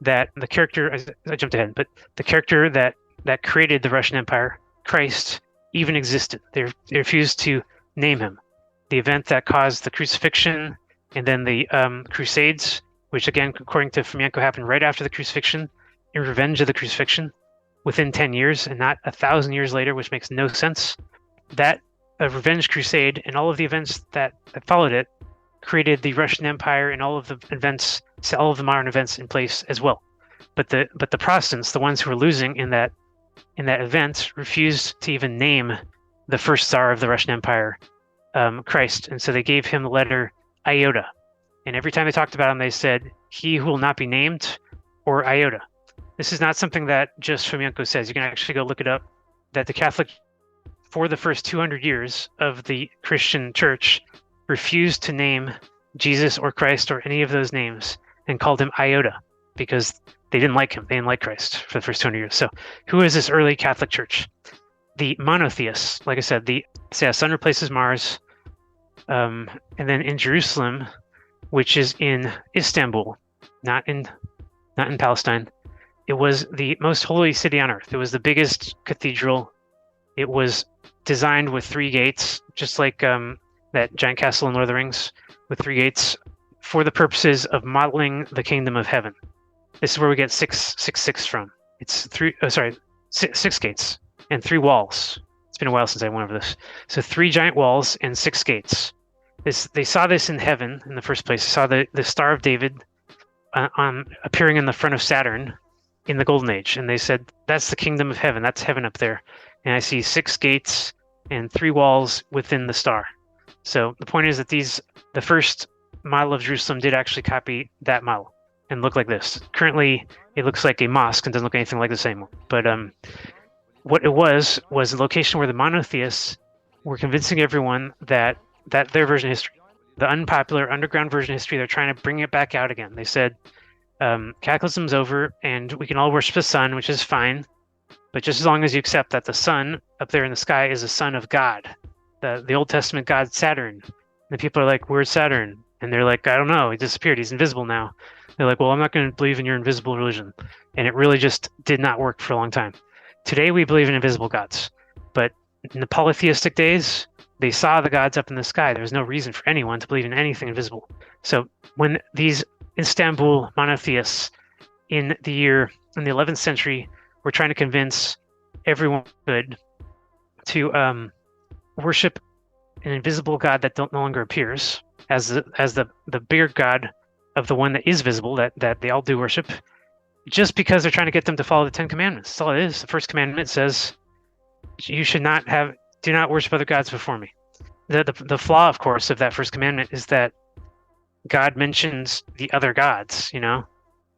that the character, I jumped ahead, but the character that created the Russian Empire, Christ, even existed. They refused to name him. The event that caused the crucifixion and then the Crusades, which again, according to Fomenko, happened right after the crucifixion, in revenge of the crucifixion, within 10 years and not 1,000 years later, which makes no sense. That revenge crusade and all of the events that followed it created the Russian Empire and all of the events, all of the modern events in place as well. But the Protestants, the ones who were losing in that event, refused to even name the first Tsar of the Russian Empire, Christ, and so they gave him the letter iota. And every time they talked about him, they said, "He who will not be named," or iota. This is not something that just Fomenko says. You can actually go look it up. That the Catholic, for the first 200 years of the Christian Church, refused to name Jesus or Christ or any of those names and called him iota because they didn't like him. They didn't like Christ for the first 200 years. So who is this early Catholic Church? The monotheists. Like I said, the sun replaces Mars. And then in Jerusalem, which is in Istanbul, not in Palestine, it was the most holy city on earth. It was the biggest cathedral. It was designed with 3 gates, just like that giant castle in Lord of the Rings, with 3 gates, for the purposes of modeling the kingdom of heaven. This is where we get 666 from. It's 6 gates and 3 walls. It's been a while since I went over this. So 3 giant walls and 6 gates. They saw this in heaven in the first place. They saw the Star of David appearing in the front of Saturn in the Golden Age, and they said, "That's the kingdom of heaven. That's heaven up there." And I see 6 gates and 3 walls within the star. So the point is that the first model of Jerusalem did actually copy that model and look like this. Currently, it looks like a mosque and doesn't look anything like this anymore. But what it was a location where the monotheists were convincing everyone that their version of history, the unpopular underground version of history, they're trying to bring it back out again. They said, cataclysm's over and we can all worship the sun, which is fine, but just as long as you accept that the sun up there in the sky is a son of God, the Old Testament god Saturn. And the people are like, "Where's Saturn?" And they're like, "I don't know, he disappeared, he's invisible now." They're like, "Well, I'm not going to believe in your invisible religion." And it really just did not work for a long time. Today we believe in invisible gods, but in the polytheistic days, they saw the gods up in the sky. There was no reason for anyone to believe in anything invisible. So when these Istanbul monotheists in the 11th century were trying to convince everyone to worship an invisible god that no longer appears as the bigger god of the one that is visible, that they all do worship, just because they're trying to get them to follow the 10 Commandments. That's all it is. The first commandment says, "You should do not worship other gods before me." The flaw, of course, of that first commandment is that God mentions the other gods,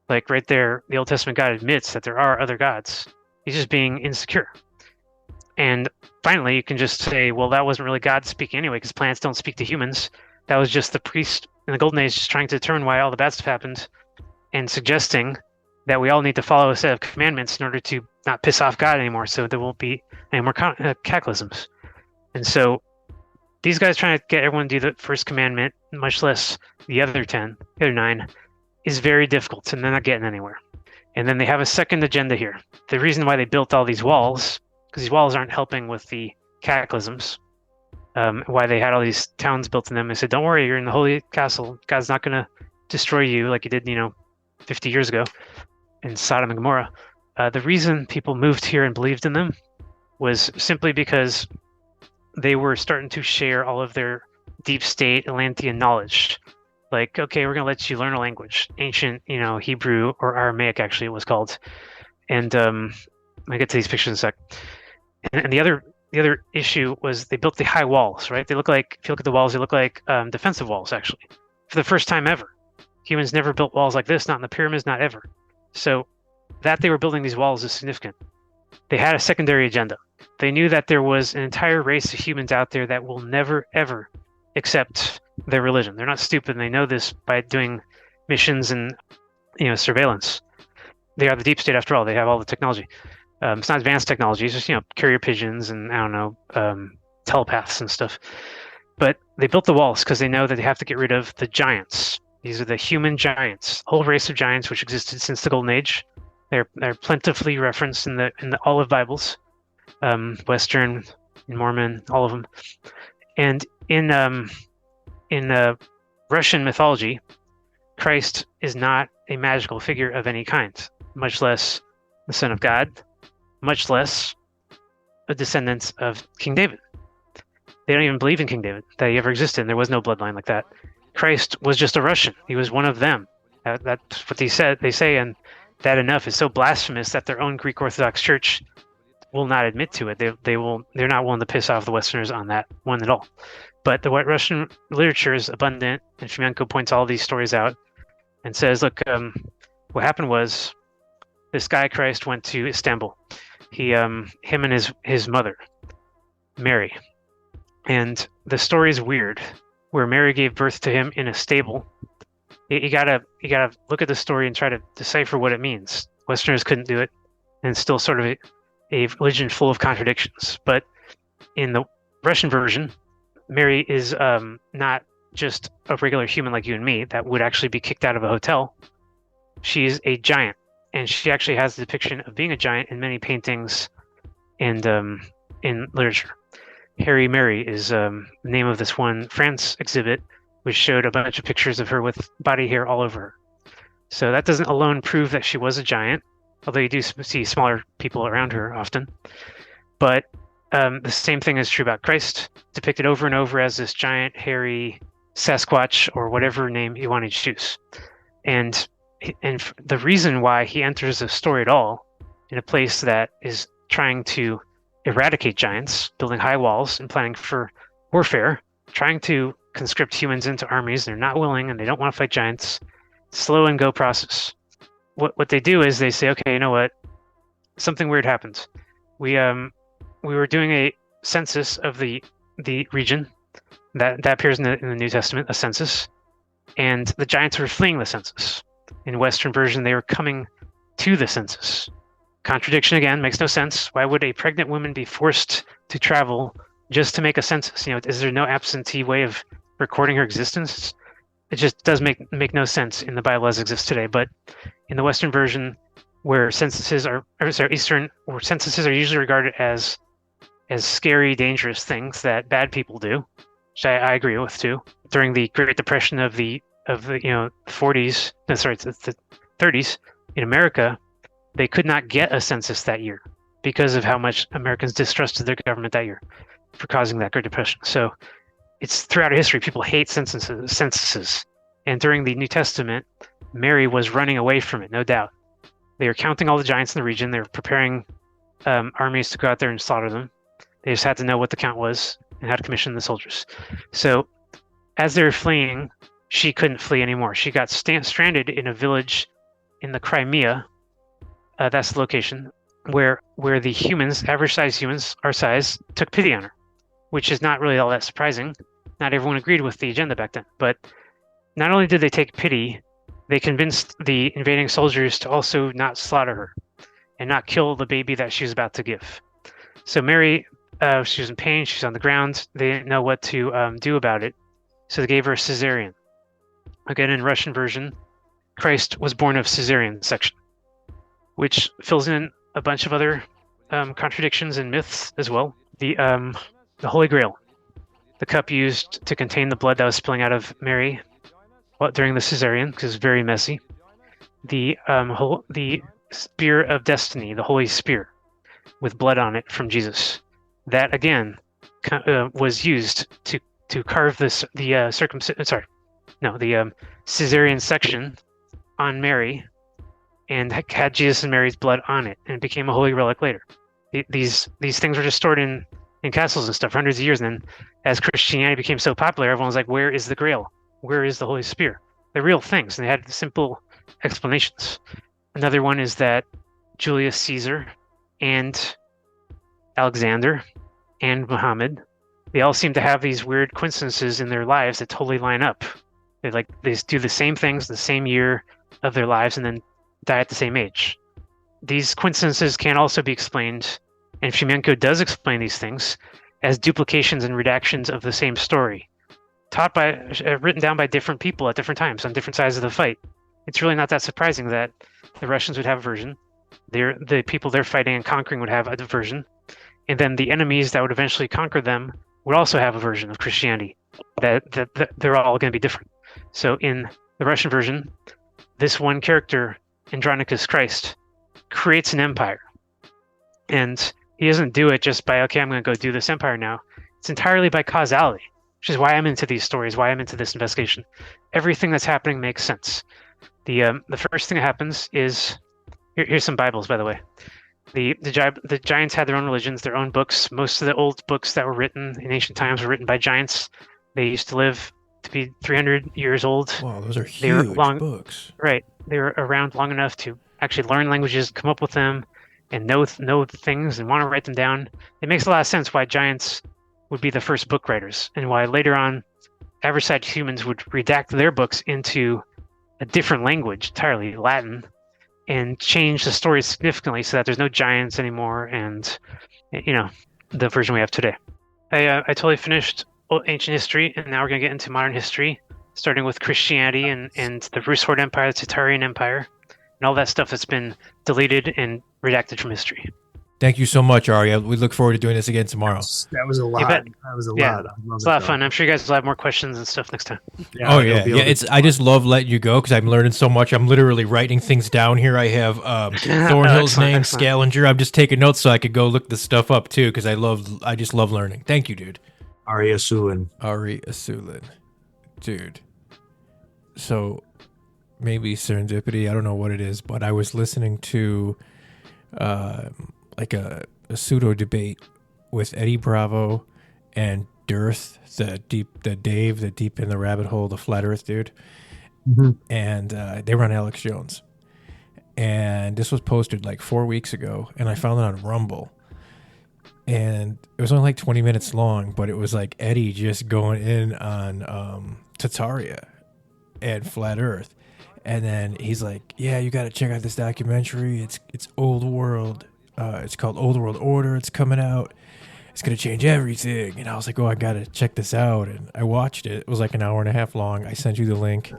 like right there, the Old Testament God admits that there are other gods. He's just being insecure. And finally, you can just say, well, that wasn't really God speaking anyway, because plants don't speak to humans. That was just the priest in the Golden Age just trying to determine why all the bad stuff happened and suggesting that we all need to follow a set of commandments in order to not piss off God anymore, so there won't be any more cataclysms. And so these guys trying to get everyone to do the first commandment, much less the other 10, the other 9, is very difficult, and they're not getting anywhere. And then they have a second agenda here. The reason why they built all these walls, because these walls aren't helping with the cataclysms, why they had all these towns built in them. They said, "Don't worry, you're in the holy castle. God's not going to destroy you like he did, 50 years ago in Sodom and Gomorrah." The reason people moved here and believed in them was simply because they were starting to share all of their deep state Atlantean knowledge. Like, okay, we're going to let you learn a language, ancient, Hebrew or Aramaic, actually it was called. And I'll get to these pictures in a sec. And the other issue was they built the high walls, right? They look like, if you look at the walls, they look like defensive walls, actually, for the first time ever. Humans never built walls like this, not in the pyramids, not ever. So that they were building these walls is significant. They had a secondary agenda. They knew that there was an entire race of humans out there that will never, ever accept their religion. They're not stupid, and they know this by doing missions and surveillance. They are the deep state after all. They have all the technology. It's not advanced technology. It's just carrier pigeons and telepaths and stuff. But they built the walls because they know that they have to get rid of the giants. These are the human giants, a whole race of giants which existed since the Golden Age. They're plentifully referenced in the olive Bibles, Western, in Mormon, all of them. And in Russian mythology, Christ is not a magical figure of any kind, much less the Son of God, much less a descendant of King David. They don't even believe in King David, that he ever existed. There was no bloodline like that. Christ was just a Russian. He was one of them. That's what they say, and that enough is so blasphemous that their own Greek Orthodox Church will not admit to it. They're not willing to piss off the Westerners on that one at all. But the Russian literature is abundant, and Fomenko points all these stories out and says, look, what happened was this guy Christ went to Istanbul. Him and his mother, Mary. And the story is weird, where Mary gave birth to him in a stable. You gotta look at the story and try to decipher what it means. Westerners couldn't do it, and it's still sort of a religion full of contradictions. But in the Russian version, Mary is not just a regular human like you and me that would actually be kicked out of a hotel. She's a giant, and she actually has the depiction of being a giant in many paintings and in literature. Harry Mary is the name of this one France exhibit, which showed a bunch of pictures of her with body hair all over her. So that doesn't alone prove that she was a giant, although you do see smaller people around her often. But the same thing is true about Christ, depicted over and over as this giant, hairy Sasquatch, or whatever name you want to choose. And the reason why he enters the story at all in a place that is trying to eradicate giants, building high walls and planning for warfare, trying to conscript humans into armies. They're not willing and they don't want to fight giants. Slow and go process. What they do is they say, okay, you know what? Something weird happened. We were doing a census of the region. That appears in the New Testament, a census. And the giants were fleeing the census. In Western version, they were coming to the census. Contradiction again, makes no sense. Why would a pregnant woman be forced to travel just to make a census? Is there no absentee way of recording her existence? It just does make no sense in the Bible as it exists today. But in the Western version, where censuses are usually regarded as scary, dangerous things that bad people do, which I agree with too. During the Great Depression of the 40s, the 30s in America, they could not get a census that year because of how much Americans distrusted their government that year for causing that Great Depression. So it's throughout history, people hate censuses. And during the New Testament, Mary was running away from it, no doubt. They were counting all the giants in the region. They were preparing armies to go out there and slaughter them. They just had to know what the count was and how to commission the soldiers. So as they were fleeing, she couldn't flee anymore. She got stranded in a village in the Crimea. That's the location where the humans, average-sized humans, our size, took pity on her, which is not really all that surprising. Not everyone agreed with the agenda back then. But not only did they take pity, they convinced the invading soldiers to also not slaughter her and not kill the baby that she was about to give. So Mary, she was in pain. She's on the ground. They didn't know what to do about it. So they gave her a cesarean. Again, in Russian version, Christ was born of cesarean section, which fills in a bunch of other contradictions and myths as well. The Holy Grail, the cup used to contain the blood that was spilling out of Mary during the cesarean, because it's very messy. The spear of destiny, the Holy Spear, with blood on it from Jesus. That again was used to carve the cesarean section on Mary, and had Jesus and Mary's blood on it, and it became a holy relic later. These things were just stored in castles and stuff for hundreds of years, and then as Christianity became so popular, everyone was like, where is the Grail? Where is the Holy Spear? they're real things, and they had simple explanations. Another one is that Julius Caesar and Alexander and Muhammad, they all seem to have these weird coincidences in their lives that totally line up. They do the same things the same year of their lives and then die at the same age. These coincidences can also be explained, and Fomenko does explain these things, as duplications and redactions of the same story, written down by different people at different times on different sides of the fight. It's really not that surprising that the Russians would have a version, the people they're fighting and conquering would have a version, and then the enemies that would eventually conquer them would also have a version of Christianity. That they're all going to be different. So in the Russian version, this one character, Andronicus Christ, creates an empire. And he doesn't do it just by, okay, I'm going to go do this empire now. It's entirely by causality, which is why I'm into these stories, why I'm into this investigation. Everything that's happening makes sense. The first thing that happens is, here's some Bibles, by the way. The giants had their own religions, their own books. Most of the old books that were written in ancient times were written by giants. They used to live to be 300 years old. Wow, those are huge books. Right. They were around long enough to actually learn languages, come up with them, and know things and want to write them down. It makes a lot of sense why giants would be the first book writers, and why later on average-sized humans would redact their books into a different language, entirely Latin, and change the story significantly so that there's no giants anymore, and the version we have today. I totally finished ancient history, and now we're going to get into modern history, starting with Christianity and the Rus Horde Empire, the Tartarian Empire, and all that stuff that's been deleted and redacted from history. Thank you so much, Arya. We look forward to doing this again tomorrow. That was a lot. That was a lot. It's a lot of fun. I'm sure you guys will have more questions and stuff next time. Yeah. I just love letting you go because I'm learning so much. I'm literally writing things down here. I have Thornhill's name, Scalinger. I'm just taking notes so I could go look this stuff up too because I just love learning. Thank you, dude. Ari Asulin. Dude. So maybe serendipity, I don't know what it is, but I was listening to like a pseudo debate with Eddie Bravo and Dearth, the deep in the rabbit hole, the flat earth dude. Mm-hmm. And they were on Alex Jones. And this was posted like 4 weeks ago, and I found it on Rumble. And it was only like 20 minutes long, but it was like Eddie just going in on Tartaria and flat earth. And then he's like, yeah, you got to check out this documentary. It's Old World. It's called Old World Order. It's coming out. It's going to change everything. And I was like, oh, I got to check this out. And I watched it. It was like an hour and a half long. I sent you the link.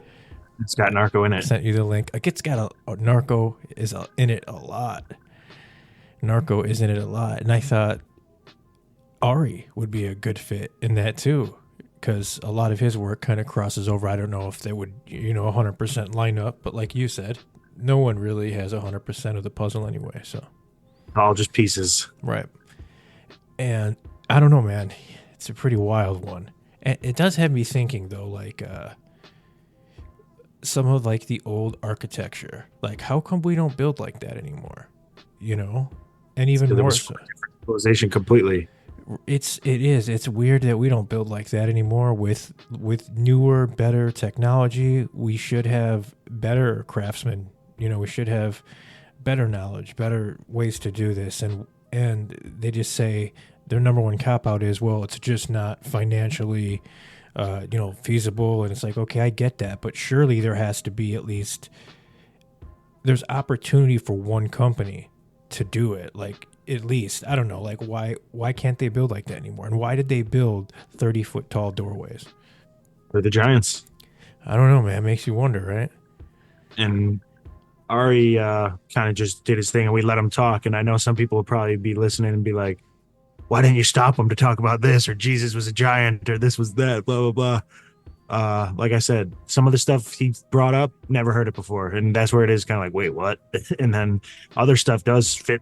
It's got narco in it. I sent you the link. Like, it's got a narco is in it a lot. Narco is in it a lot. And I thought Ari would be a good fit in that too, because a lot of his work kind of crosses over. I don't know if they would, 100% line up, but like you said, no one really has 100% of the puzzle anyway. So all just pieces, right? And I don't know, man. It's a pretty wild one. And it does have me thinking though, like some of like the old architecture. Like, how come we don't build like that anymore? And even more so, civilization completely. It is. It's weird that we don't build like that anymore. With newer, better technology, we should have better craftsmen. We should have better knowledge, better ways to do this. And they just say their number one cop out is, well, it's just not financially, feasible. And it's like, okay, I get that, but surely there has to be at least there's opportunity for one company to do it. Like, at least, I don't know, like why can't they build like that anymore? And why did they build 30-foot tall doorways? They're the giants. I don't know, man. It makes you wonder, right? And Ari kind of just did his thing, and we let him talk. And I know some people will probably be listening and be like, why didn't you stop him to talk about this? Or Jesus was a giant, or this was that, blah, blah, blah. Like I said, some of the stuff he brought up, never heard it before. And that's where it is kind of like, wait, what? And then other stuff does fit.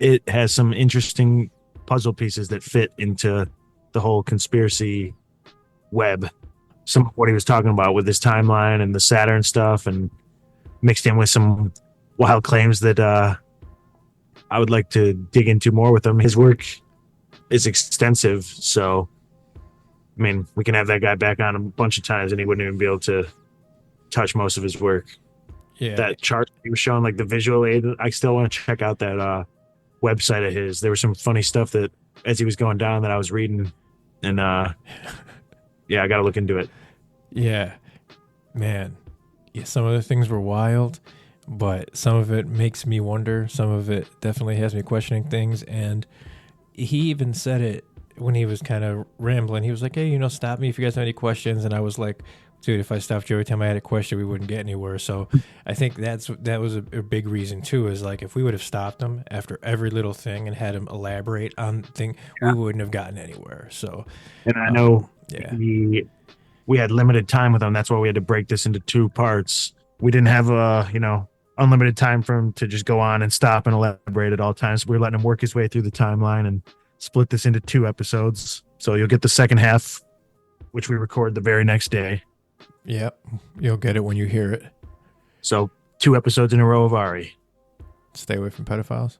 It has some interesting puzzle pieces that fit into the whole conspiracy web. Some of what he was talking about with his timeline and the Saturn stuff, and mixed in with some wild claims that I would like to dig into more with him. His work is extensive, so I mean, we can have that guy back on a bunch of times and he wouldn't even be able to touch most of his work. Yeah. That chart he was showing, like the visual aid, I still want to check out that website of his. There was some funny stuff that as he was going down that I was reading, and yeah, I got to look into it. Yeah, man. Yeah, some of the things were wild, but some of it makes me wonder. Some of it definitely has me questioning things. And he even said it when he was kind of rambling. He was like, hey, stop me if you guys have any questions. And I was like, dude, if I stopped you every time I had a question, we wouldn't get anywhere. So I think that was a big reason too, is like if we would have stopped him after every little thing and had him elaborate on thing, we wouldn't have gotten anywhere. So, and I know we had limited time with him. That's why we had to break this into 2 parts. We didn't have unlimited time for him to just go on and stop and elaborate at all times. We were letting him work his way through the timeline and split this into 2 episodes. So you'll get the second half, which we record the very next day. Yep. You'll get it when you hear it. So 2 episodes in a row of Ari. Stay away from pedophiles.